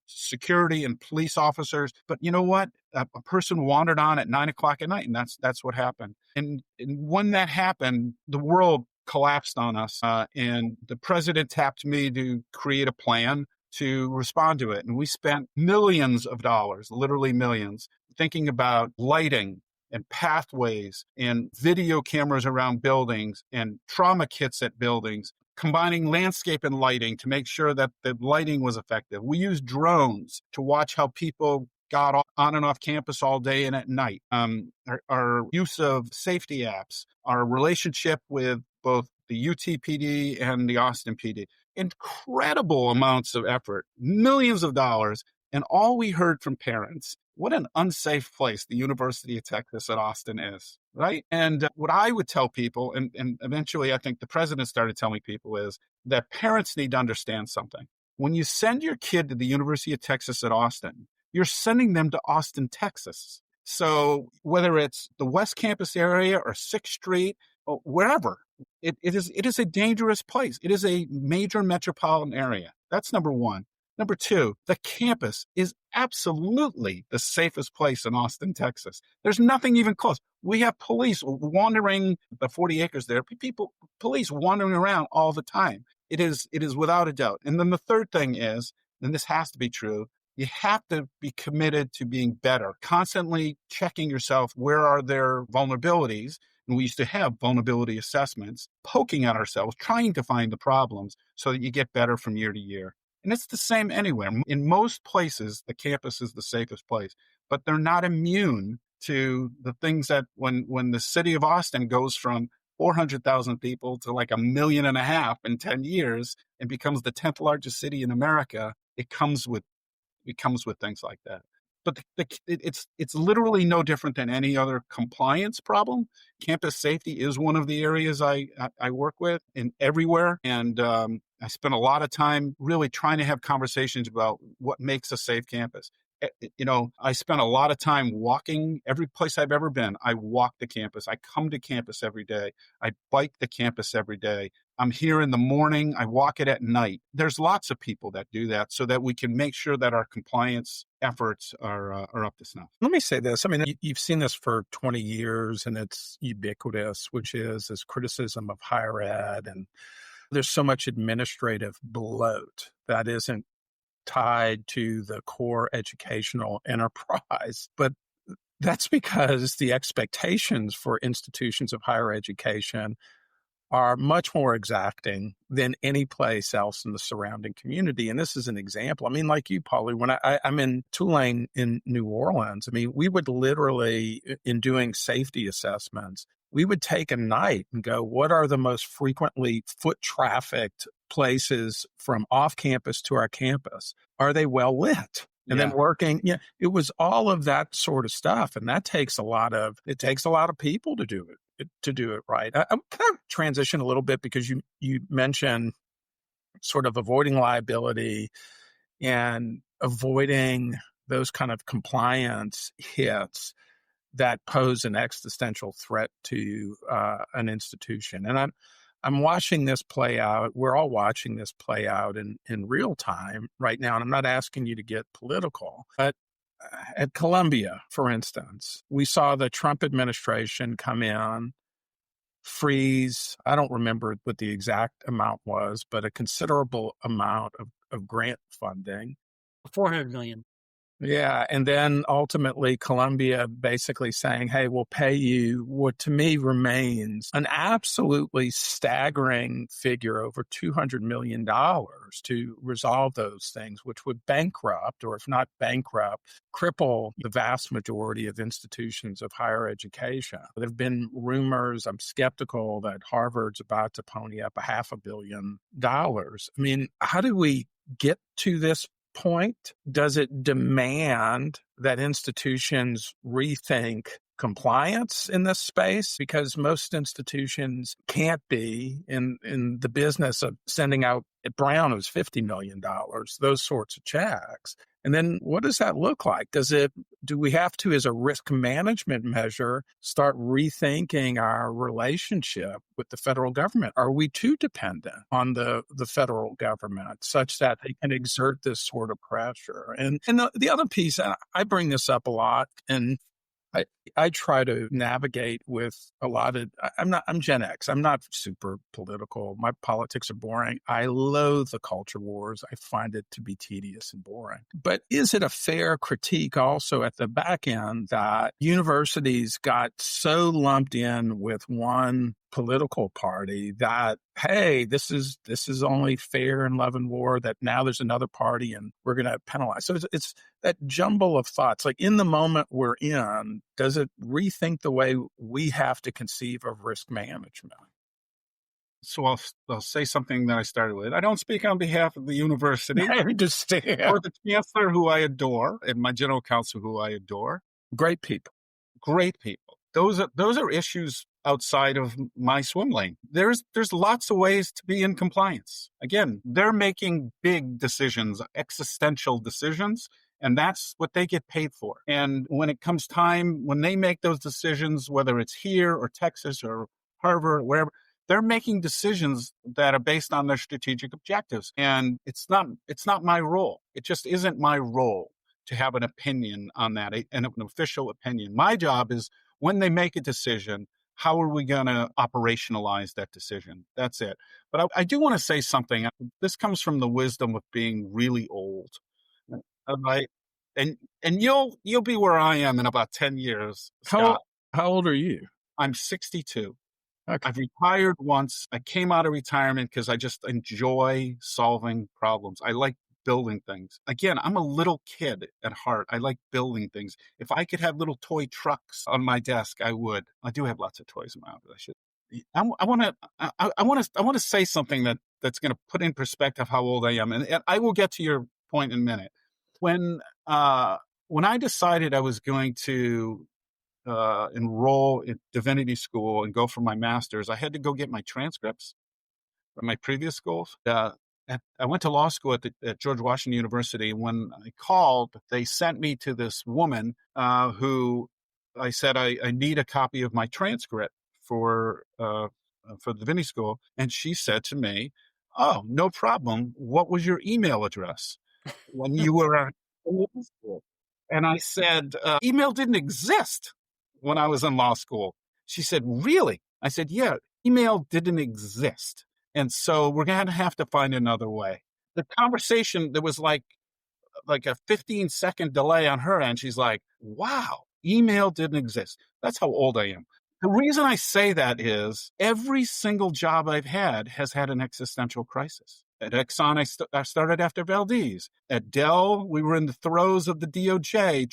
security and police officers, but you know what? A person wandered on at 9:00 at night, and that's what happened. And when that happened, the world collapsed on us, and the president tapped me to create a plan to respond to it. And we spent millions of dollars, literally millions, thinking about lighting and pathways and video cameras around buildings and trauma kits at buildings, combining landscape and lighting to make sure that the lighting was effective. We used drones to watch how people got on and off campus all day and at night. Our use of safety apps, our relationship with both the UTPD and the Austin PD, incredible amounts of effort, millions of dollars. And all we heard from parents, what an unsafe place the University of Texas at Austin is, right? And what I would tell people, and eventually I think the president started telling people, is that parents need to understand something. When you send your kid to the University of Texas at Austin, you're sending them to Austin, Texas. So whether it's the West Campus area or 6th Street or wherever, it is a dangerous place. It is a major metropolitan area. That's number one. Number two, the campus is absolutely the safest place in Austin, Texas. There's nothing even close. We have police wandering the 40 acres there, police wandering around all the time. It is without a doubt. And then the third thing is, and this has to be true, you have to be committed to being better, constantly checking yourself, where are there vulnerabilities? And we used to have vulnerability assessments, poking at ourselves, trying to find the problems so that you get better from year to year. And it's the same anywhere. In most places, the campus is the safest place, but they're not immune to the things that when the city of Austin goes from 400,000 people to like 1.5 million in 10 years and becomes the 10th largest city in America, it comes with things like that. But it's literally no different than any other compliance problem. Campus safety is one of the areas I work with in everywhere. And I spend a lot of time really trying to have conversations about what makes a safe campus. I spent a lot of time walking every place I've ever been. I walk the campus. I come to campus every day. I bike the campus every day. I'm here in the morning. I walk it at night. There's lots of people that do that so that we can make sure that our compliance efforts are up to snuff. Let me say this. I mean, you've seen this for 20 years and it's ubiquitous, which is this criticism of higher ed. And there's so much administrative bloat that isn't tied to the core educational enterprise. But that's because the expectations for institutions of higher education are much more exacting than any place else in the surrounding community. And this is an example. I mean, like you, Paulie, when I'm in Tulane in New Orleans, I mean, we would literally, in doing safety assessments, we would take a night and go, what are the most frequently foot trafficked places from off campus to our campus? Are they well lit? And then working, it was all of that sort of stuff. And that takes a lot of people to do it right. I'm kind of transition a little bit because you mentioned sort of avoiding liability and avoiding those kind of compliance hits that pose an existential threat to an institution. And I'm watching this play out. We're all watching this play out in real time right now. And I'm not asking you to get political, but at Columbia, for instance, we saw the Trump administration come in, freeze, I don't remember what the exact amount was, but a considerable amount of grant funding. $400 million. Yeah. And then ultimately Columbia basically saying, hey, we'll pay you what to me remains an absolutely staggering figure, over $200 million to resolve those things, which would bankrupt, or if not bankrupt, cripple the vast majority of institutions of higher education. There have been rumors, I'm skeptical, that Harvard's about to pony up $500 million. I mean, how do we get to this point? Does it demand that institutions rethink compliance in this space? Because most institutions can't be in the business of sending out, at Brown, it was $50 million, those sorts of checks. And then what does that look like? Do we have to, as a risk management measure, start rethinking our relationship with the federal government? Are we too dependent on the federal government such that they can exert this sort of pressure? And the other piece, and I bring this up a lot, and I try to navigate with a lot of, I'm Gen X. I'm not super political. My politics are boring. I loathe the culture wars. I find it to be tedious and boring. But is it a fair critique also at the back end that universities got so lumped in with one political party that, hey, this is only fair in love and war, that now there's another party and we're going to penalize? So it's that jumble of thoughts. Like, in the moment we're in, does it rethink the way we have to conceive of risk management? So I'll say something that I started with. I don't speak on behalf of the university I understand. or the chancellor, who I adore, and my general counsel, who I adore. Great people. Great people. Those are issues outside of my swim lane. There's lots of ways to be in compliance. Again, they're making big decisions, existential decisions, and that's what they get paid for. And when it comes time, when they make those decisions, whether it's here or Texas or Harvard or wherever, they're making decisions that are based on their strategic objectives. And it's not my role. It just isn't my role to have an opinion on that, an official opinion. My job is, when they make a decision, how are we going to operationalize that decision? That's it. But I do want to say something. This comes from the wisdom of being really old. Right? And you'll be where I am in about 10 years, Scott. How old are you? I'm 62. Okay. I've retired once. I came out of retirement because I just enjoy solving problems. I like building things. Again, I'm a little kid at heart. I like building things. If I could have little toy trucks on my desk, I would. I do have lots of toys around. I want to say something that's going to put in perspective how old I am, and I will get to your point in a minute. When when I decided I was going to enroll in divinity school and go for my master's, I had to go get my transcripts from my previous schools. I went to law school at George Washington University. When I called, they sent me to this woman who I said, I need a copy of my transcript for the divinity school. And she said to me, "Oh, no problem. What was your email address when you were in law school?" And I said, email didn't exist when I was in law school. She said, "Really?" I said, "Yeah, email didn't exist. And so we're going to have to find another way." The conversation, there was like a 15-second delay on her end. She's like, "Wow, email didn't exist." That's how old I am. The reason I say that is every single job I've had has had an existential crisis. At Exxon, I started after Valdez. At Dell, we were in the throes of the DOJ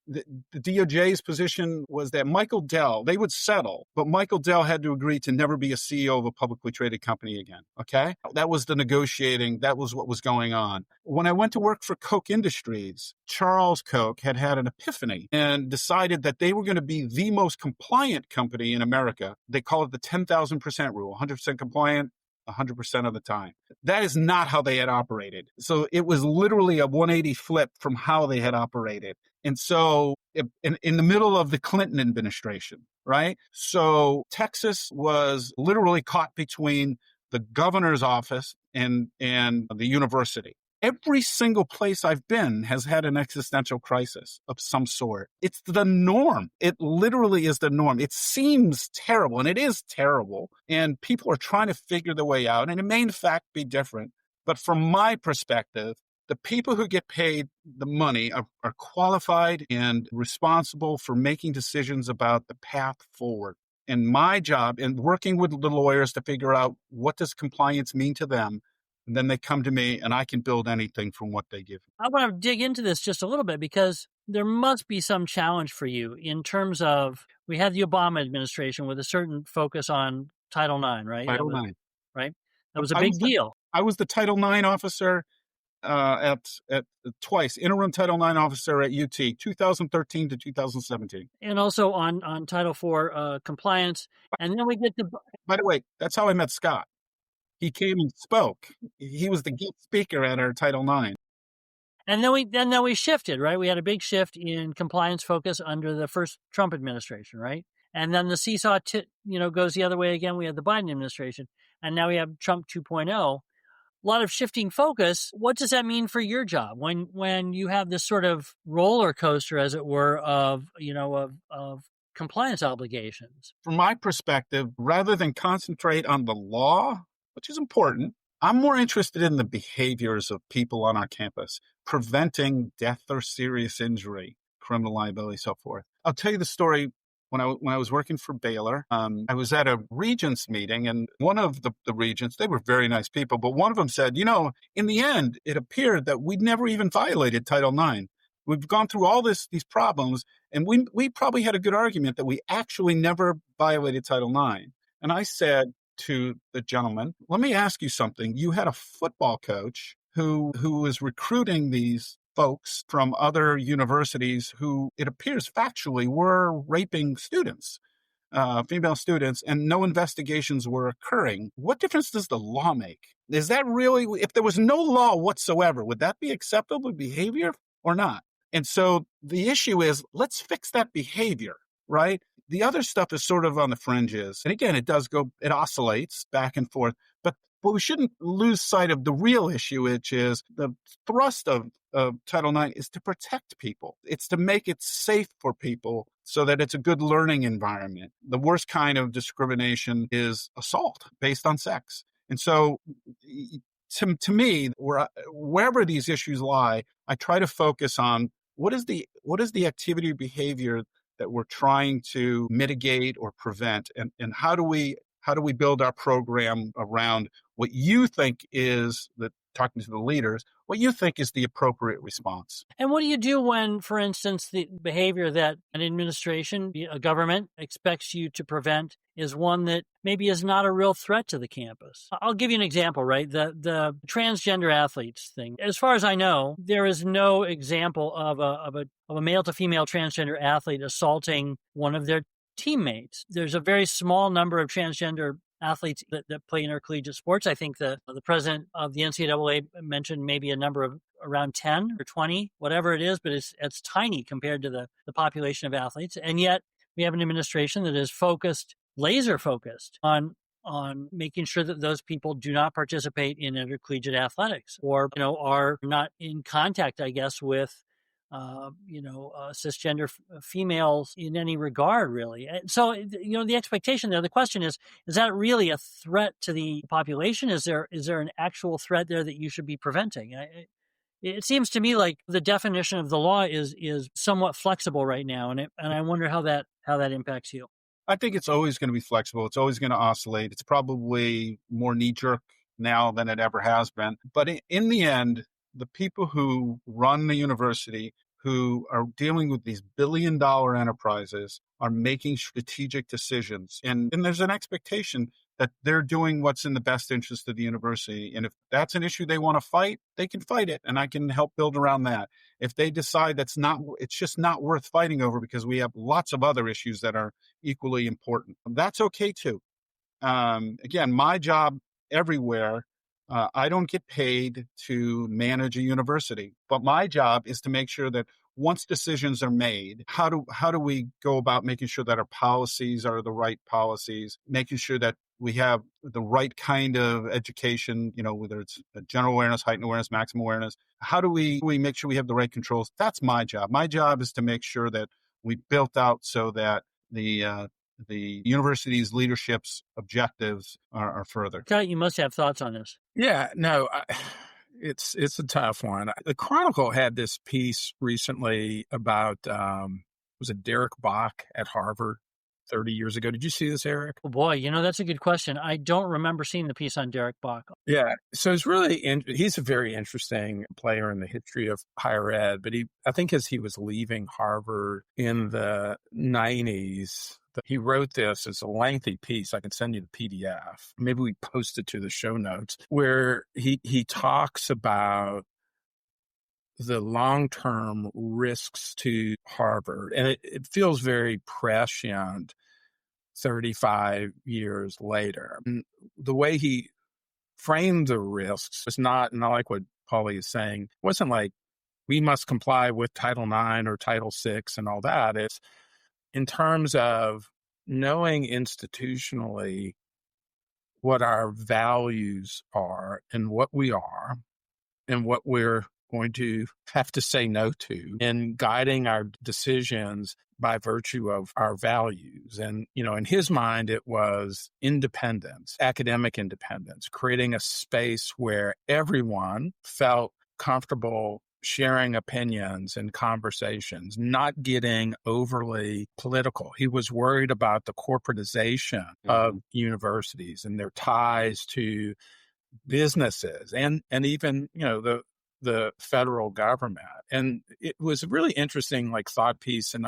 the DOJ's position was that Michael Dell, they would settle, but Michael Dell had to agree to never be a CEO of a publicly traded company again. Okay? That was the negotiating. That was what was going on. When I went to work for Koch Industries, Charles Koch had an epiphany and decided that they were going to be the most compliant company in America. They call it the 10,000% rule, 100% compliant, 100% of the time. That is not how they had operated. So it was literally a 180 flip from how they had operated. And so in the middle of the Clinton administration, right? So Texas was literally caught between the governor's office and the university. Every single place I've been has had an existential crisis of some sort. It's the norm. It literally is the norm. It seems terrible, and it is terrible, and people are trying to figure the way out, and it may in fact be different. But from my perspective, the people who get paid the money are qualified and responsible for making decisions about the path forward. And my job in working with the lawyers to figure out what does compliance mean to them, and then they come to me and I can build anything from what they give me. I want to dig into this just a little bit because there must be some challenge for you in terms of, we had the Obama administration with a certain focus on Title IX, right? Title IX. Right? That was a big deal. I was the Title IX officer at twice, interim Title IX officer at UT, 2013 to 2017. And also on Title IV compliance. And then we get to... By the way, that's how I met Scott. He came and spoke. He was the guest speaker at our Title IX. And then we shifted, right? We had a big shift in compliance focus under the first Trump administration, right? And then the seesaw goes the other way again. We had the Biden administration, and now we have Trump 2.0. A lot of shifting focus. What does that mean for your job when you have this sort of roller coaster, as it were, of compliance obligations? From my perspective, rather than concentrate on the law, which is important, I'm more interested in the behaviors of people on our campus, preventing death or serious injury, criminal liability, so forth. I'll tell you the story. When I was working for Baylor, I was at a regents meeting, and one of the regents, they were very nice people, but one of them said, in the end, it appeared that we'd never even violated Title IX. We've gone through all these problems, and we probably had a good argument that we actually never violated Title IX. And I said to the gentleman, "Let me ask you something. You had a football coach who was recruiting these folks from other universities who, it appears factually, were raping students, female students, and no investigations were occurring. What difference does the law make? Is that really, if there was no law whatsoever, would that be acceptable behavior or not?" And so the issue is, let's fix that behavior, right? The other stuff is sort of on the fringes. And again, it oscillates back and forth. But we shouldn't lose sight of the real issue, which is the thrust of Title IX is to protect people. It's to make it safe for people so that it's a good learning environment. The worst kind of discrimination is assault based on sex. And so to me, wherever these issues lie, I try to focus on what is the activity or behavior that we're trying to mitigate or prevent, and how do we build our program around what you think is talking to the leaders, what you think is the appropriate response. And what do you do when, for instance, the behavior that an administration, a government expects you to prevent is one that maybe is not a real threat to the campus? I'll give you an example, right? The transgender athletes thing. As far as I know, there is no example of a male to female transgender athlete assaulting one of their teammates. There's a very small number of transgender athletes that play intercollegiate sports. I think the president of the NCAA mentioned maybe a number of around 10 or 20, whatever it is, but it's tiny compared to the population of athletes. And yet we have an administration that is laser focused on making sure that those people do not participate in intercollegiate athletics or, are not in contact, I guess, with cisgender females in any regard, really. And so, the expectation there, the question is that really a threat to the population? Is there an actual threat there that you should be preventing? It seems to me like the definition of the law is somewhat flexible right now, and I wonder how that impacts you. I think it's always going to be flexible. It's always going to oscillate. It's probably more knee-jerk now than it ever has been. But in the end, the people who run the university, who are dealing with these billion-dollar enterprises, are making strategic decisions. And there's an expectation that they're doing what's in the best interest of the university. And if that's an issue they want to fight, they can fight it, and I can help build around that. If they decide it's just not worth fighting over because we have lots of other issues that are equally important, that's okay too. Again, my job everywhere, I don't get paid to manage a university, but my job is to make sure that once decisions are made, how do we go about making sure that our policies are the right policies, making sure that we have the right kind of education, whether it's general awareness, heightened awareness, maximum awareness. How do we make sure we have the right controls? That's my job. My job is to make sure that we built out so that the university's leadership's objectives are further. Scott, you must have thoughts on this. Yeah, no, it's a tough one. The Chronicle had this piece recently about, was it Derek Bach at Harvard 30 years ago? Did you see this, Eric? Oh boy, that's a good question. I don't remember seeing the piece on Derek Bach. Yeah, so it's he's a very interesting player in the history of higher ed, but I think as he was leaving Harvard in the 90s, he wrote this. It's a lengthy piece. I can send you the PDF. Maybe we post it to the show notes, where he talks about the long-term risks to Harvard. And it feels very prescient 35 years later. And the way he framed the risks was not, and I like what Paulie is saying, it wasn't like we must comply with Title IX or Title VI and all that. It's in terms of knowing institutionally what our values are and what we are and what we're going to have to say no to, and guiding our decisions by virtue of our values. And, in his mind, it was independence, academic independence, creating a space where everyone felt comfortable sharing opinions and conversations, not getting overly political. He was worried about the corporatization of universities and their ties to businesses and even, the federal government. And it was a really interesting thought piece. And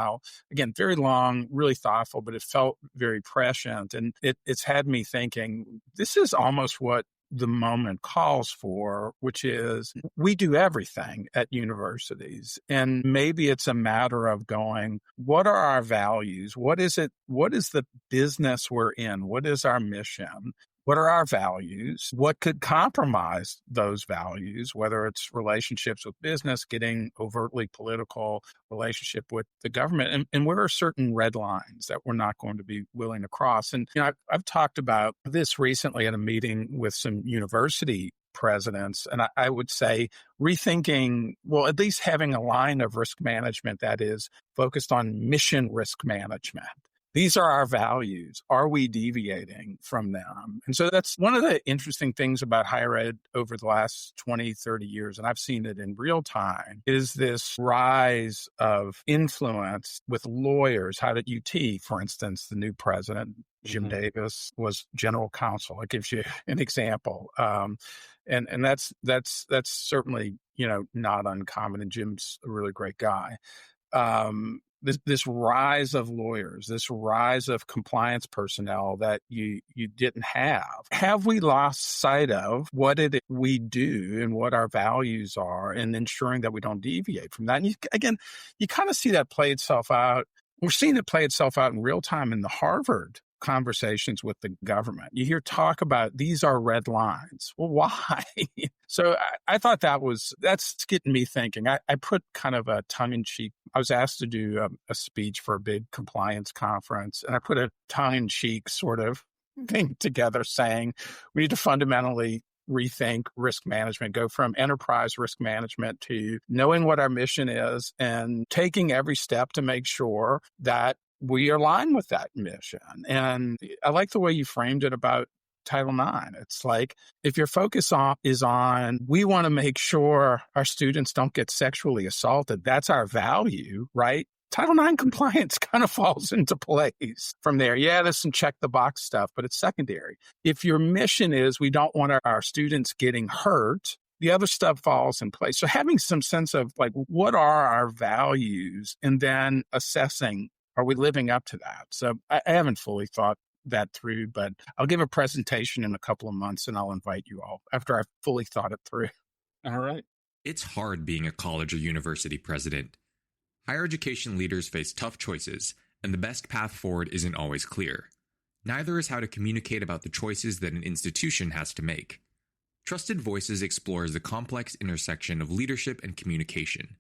again, very long, really thoughtful, but it felt very prescient. And it's had me thinking, this is almost what the moment calls for, which is we do everything at universities. And maybe it's a matter of going, what are our values? What is it? What is the business we're in? What is our mission? What are our values? What could compromise those values, whether it's relationships with business, getting overtly political, relationship with the government, and where are certain red lines that we're not going to be willing to cross? And I've talked about this recently at a meeting with some university presidents, and I would say rethinking, well, at least having a line of risk management that is focused on mission risk management. These are our values. Are we deviating from them? And so that's one of the interesting things about higher ed over the last 20, 30 years, and I've seen it in real time, is this rise of influence with lawyers. How did UT, for instance, the new president, Jim Davis, was general counsel. It gives you an example. And that's certainly, not uncommon. And Jim's a really great guy. This rise of lawyers, this rise of compliance personnel that you didn't have. Have we lost sight of what we do and what our values are, and ensuring that we don't deviate from that? And you kind of see that play itself out. We're seeing it play itself out in real time in the Harvard conversations with the government. You hear talk about these are red lines. Well, why? So I thought that's getting me thinking. I put kind of a tongue-in-cheek, I was asked to do a speech for a big compliance conference, and I put a tongue-in-cheek sort of thing together saying we need to fundamentally rethink risk management, go from enterprise risk management to knowing what our mission is and taking every step to make sure that we align with that mission. And I like the way you framed it about Title IX. It's like, if your focus is on, we want to make sure our students don't get sexually assaulted, that's our value, right? Title IX compliance kind of falls into place from there. Yeah, there's some check the box stuff, but it's secondary. If your mission is we don't want our students getting hurt, the other stuff falls in place. So having some sense of like, what are our values, and then assessing, are we living up to that? So I haven't fully thought that through, but I'll give a presentation in a couple of months and I'll invite you all after I've fully thought it through. All right. It's hard being a college or university president. Higher education leaders face tough choices, and the best path forward isn't always clear. Neither is how to communicate about the choices that an institution has to make. Trusted Voices explores the complex intersection of leadership and communication.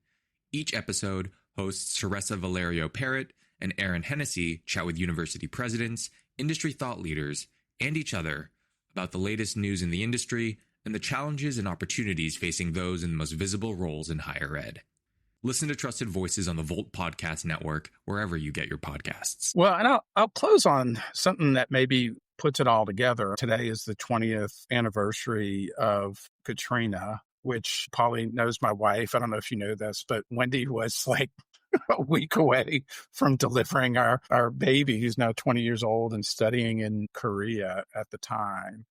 Each episode, hosts Teresa Valerio Parrott and Aaron Hennessy chat with university presidents, industry thought leaders, and each other about the latest news in the industry and the challenges and opportunities facing those in the most visible roles in higher ed. Listen to Trusted Voices on the Volt Podcast Network, wherever you get your podcasts. Well, and I'll close on something that maybe puts it all together. Today is the 20th anniversary of Katrina, which Polly knows, my wife. I don't know if you know this, but Wendy was like a week away from delivering our baby, who's now 20 years old and studying in Korea at the time.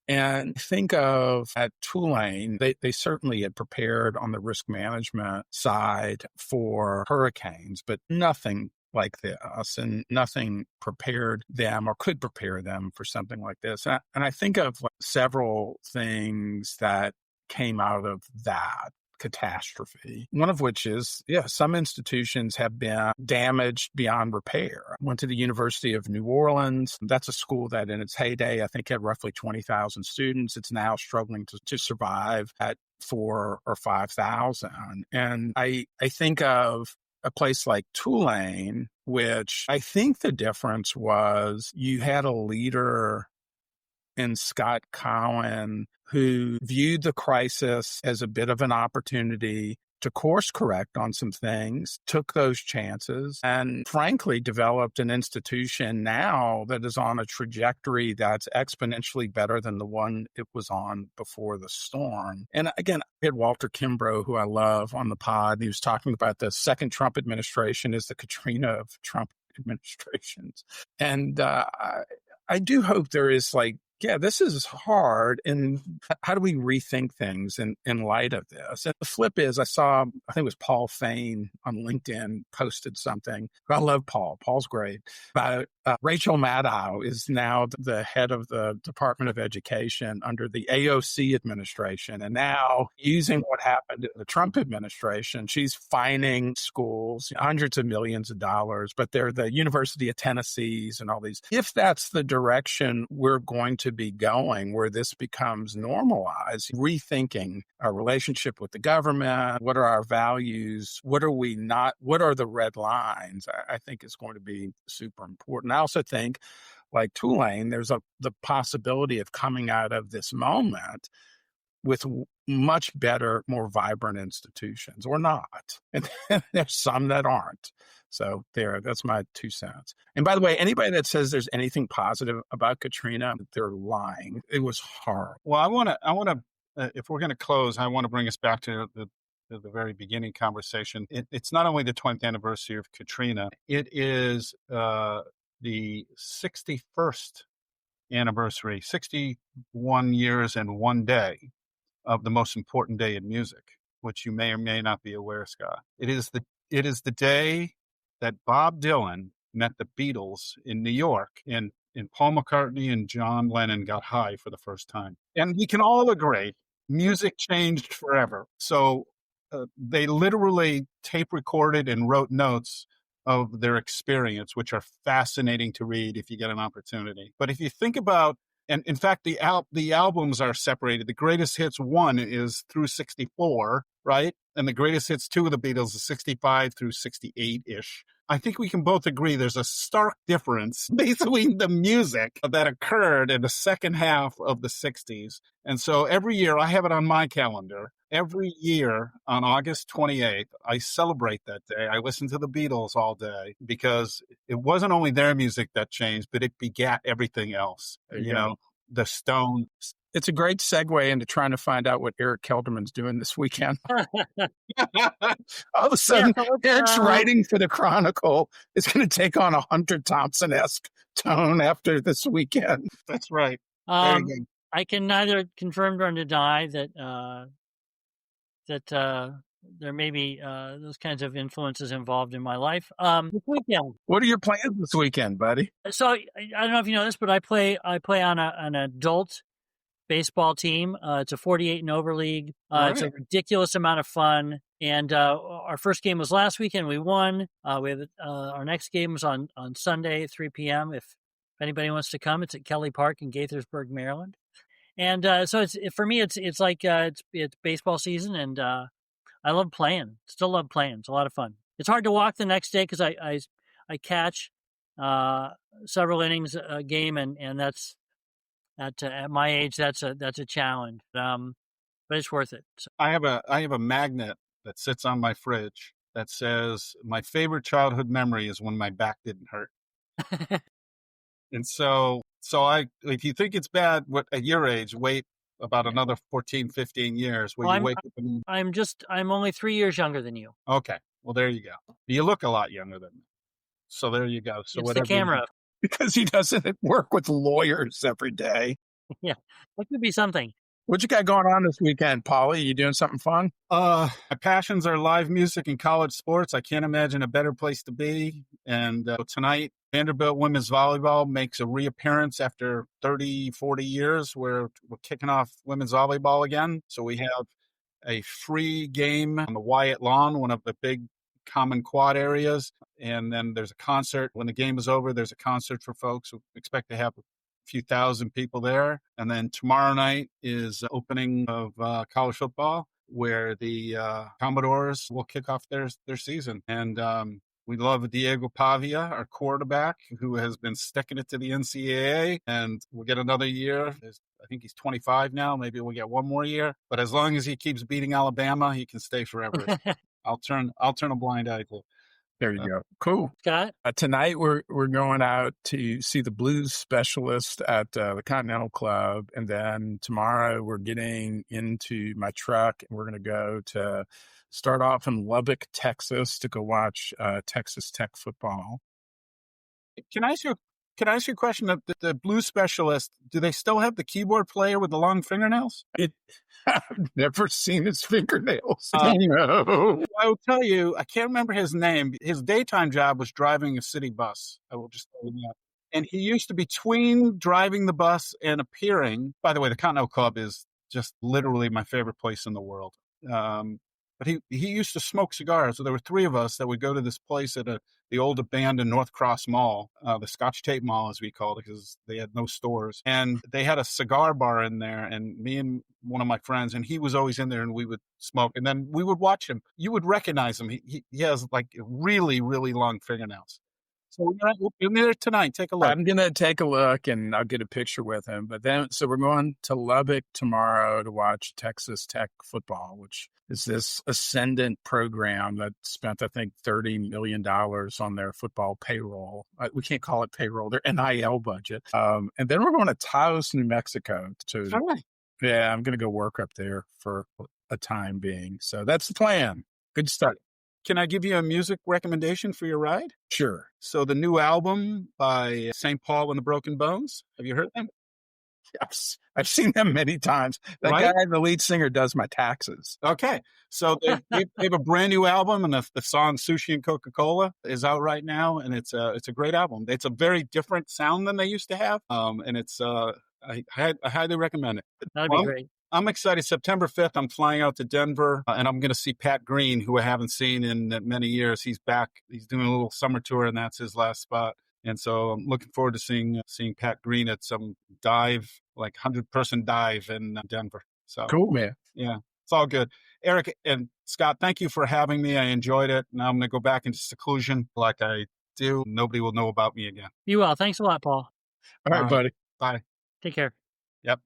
And think of at Tulane, they certainly had prepared on the risk management side for hurricanes, but nothing like this, and nothing prepared them or could prepare them for something like this. And I think of several things that came out of that catastrophe. One of which is, some institutions have been damaged beyond repair. I went to the University of New Orleans. That's a school that in its heyday, I think, had roughly 20,000 students. It's now struggling to survive at 4,000 or 5,000. And I think of a place like Tulane, which I think the difference was you had a leader in Scott Cowan who viewed the crisis as a bit of an opportunity to course correct on some things, took those chances, and frankly developed an institution now that is on a trajectory that's exponentially better than the one it was on before the storm. And again, I had Walter Kimbrough, who I love, on the pod. He was talking about the second Trump administration is the Katrina of Trump administrations. And I do hope there is this is hard. And how do we rethink things in light of this? And the flip is, I think it was Paul Fain on LinkedIn posted something. I love Paul. Paul's great. About Rachel Maddow is now the head of the Department of Education under the AOC administration. And now, using what happened in the Trump administration, she's fining schools hundreds of millions of dollars, but they're the University of Tennessee's and all these. If that's the direction we're going to be going, where this becomes normalized, rethinking our relationship with the government, what are our values, what are we not, what are the red lines, I think is going to be super important. I also think, like Tulane, there's the possibility of coming out of this moment with much better, more vibrant institutions, or not. And there's some that aren't. So that's my 2 cents. And by the way, anybody that says there's anything positive about Katrina, they're lying. It was horrible. Well, I want to, if we're going to close, I want to bring us back to the very beginning conversation. It's not only the 20th anniversary of Katrina, it is the 61st anniversary, 61 years and 1 day of the most important day in music, which you may or may not be aware, Scott. It is the day that Bob Dylan met the Beatles in New York, and Paul McCartney and John Lennon got high for the first time. And we can all agree, music changed forever. So they literally tape recorded and wrote notes of their experience, which are fascinating to read if you get an opportunity. But if you think about, and in fact, the albums are separated. The greatest hits 1 is through 64, right? And the greatest hits 2 of the Beatles is 65 through 68-ish. I think we can both agree there's a stark difference between the music that occurred in the second half of the 60s. And so every year, I have it on my calendar, every year on August 28th, I celebrate that day. I listen to the Beatles all day because it wasn't only their music that changed, but it begat everything else. You know, the Stones. It's a great segue into trying to find out what Eric Kelderman's doing this weekend. All of a sudden, Eric's writing for the Chronicle is going to take on a Hunter Thompson-esque tone after this weekend. That's right. I can neither confirm nor deny that there may be those kinds of influences involved in my life. This weekend. What are your plans this weekend, buddy? So I don't know if you know this, but I play on an adult baseball team. It's a 48 and over league. It's a ridiculous amount of fun. And our first game was last weekend. We won. We have our next game is on Sunday at 3 p.m. If anybody wants to come, it's at Kelly Park in Gaithersburg, Maryland. And so for me, it's baseball season, and I love playing. Still love playing. It's a lot of fun. It's hard to walk the next day because I catch several innings a game, and that's at my age that's a challenge. But it's worth it. So. I have a magnet that sits on my fridge that says my favorite childhood memory is when my back didn't hurt. And so if you think it's bad at your age, wait about another 14, 15 years where you wake up and... I'm only 3 years younger than you. Okay. Well, there you go. You look a lot younger than me. So there you go. So it's the camera. Because he doesn't work with lawyers every day. Yeah. That could be something. What you got going on this weekend, Paulie? You doing something fun? My passions are live music and college sports. I can't imagine a better place to be. And tonight, Vanderbilt women's volleyball makes a reappearance after 30, 40 years where we're kicking off women's volleyball again. So we have a free game on the Wyatt Lawn, one of the big common quad areas. And then there's a concert. When the game is over, there's a concert for folks. We expect to have a few thousand people there. And then tomorrow night is opening of college football, where the Commodores will kick off their season. And we love Diego Pavia, our quarterback, who has been sticking it to the NCAA, and we'll get another year. I think he's 25 now. Maybe we'll get one more year. But as long as he keeps beating Alabama, he can stay forever. I'll turn a blind eye to it. There you go. Cool. Scott? Tonight we're going out to see the blues specialist at the Continental Club. And then tomorrow we're getting into my truck and we're going to go to start off in Lubbock, Texas to go watch Texas Tech football. Can I ask you a question? The blues specialist, do they still have the keyboard player with the long fingernails? I've never seen his fingernails. No. I will tell you, I can't remember his name. His daytime job was driving a city bus. I will just tell you that. And he used to, between driving the bus and appearing, by the way, the Continental Club is just literally my favorite place in the world. But he used to smoke cigars. So there were three of us that would go to this place at the old abandoned North Cross Mall, the Scotch Tape Mall, as we called it, because they had no stores. And they had a cigar bar in there, and me and one of my friends, and he was always in there, and we would smoke. And then we would watch him. You would recognize him. He has like really, really long fingernails. So we'll be there tonight. Take a look. I'm going to take a look and I'll get a picture with him. But then, so we're going to Lubbock tomorrow to watch Texas Tech football, which is this ascendant program that spent, I think, $30 million on their football payroll. We can't call it payroll, their NIL budget. And then we're going to Taos, New Mexico. All right. Yeah, I'm going to go work up there for a time being. So that's the plan. Good stuff. Can I give you a music recommendation for your ride? Sure. So the new album by St. Paul and the Broken Bones. Have you heard them? Yes. I've seen them many times. That Right? guy, the lead singer, does my taxes. Okay. So they have a brand new album, and the song Sushi and Coca-Cola is out right now, and it's a great album. It's a very different sound than they used to have, and it's I highly recommend it. That'd be great. I'm excited. September 5th, I'm flying out to Denver, and I'm going to see Pat Green, who I haven't seen in many years. He's back. He's doing a little summer tour, and that's his last spot. And so I'm looking forward to seeing Pat Green at some dive, like 100-person dive in Denver. So Cool, man. Yeah, it's all good. Eric and Scott, thank you for having me. I enjoyed it. Now I'm going to go back into seclusion like I do. Nobody will know about me again. You will. Thanks a lot, Paul. All right, buddy. Bye. Take care. Yep.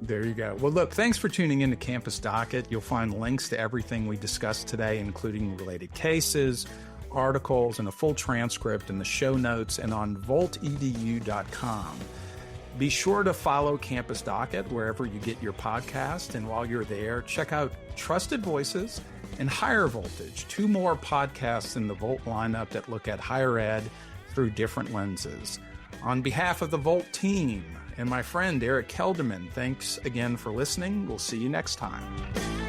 There you go. Well, look, thanks for tuning in to Campus Docket. You'll find links to everything we discussed today, including related cases, articles, and a full transcript in the show notes and on voltedu.com. Be sure to follow Campus Docket wherever you get your podcast. And while you're there, check out Trusted Voices and Higher Voltage, 2 more podcasts in the Volt lineup that look at higher ed through different lenses. On behalf of the Volt team and my friend Eric Kelderman, thanks again for listening. We'll see you next time.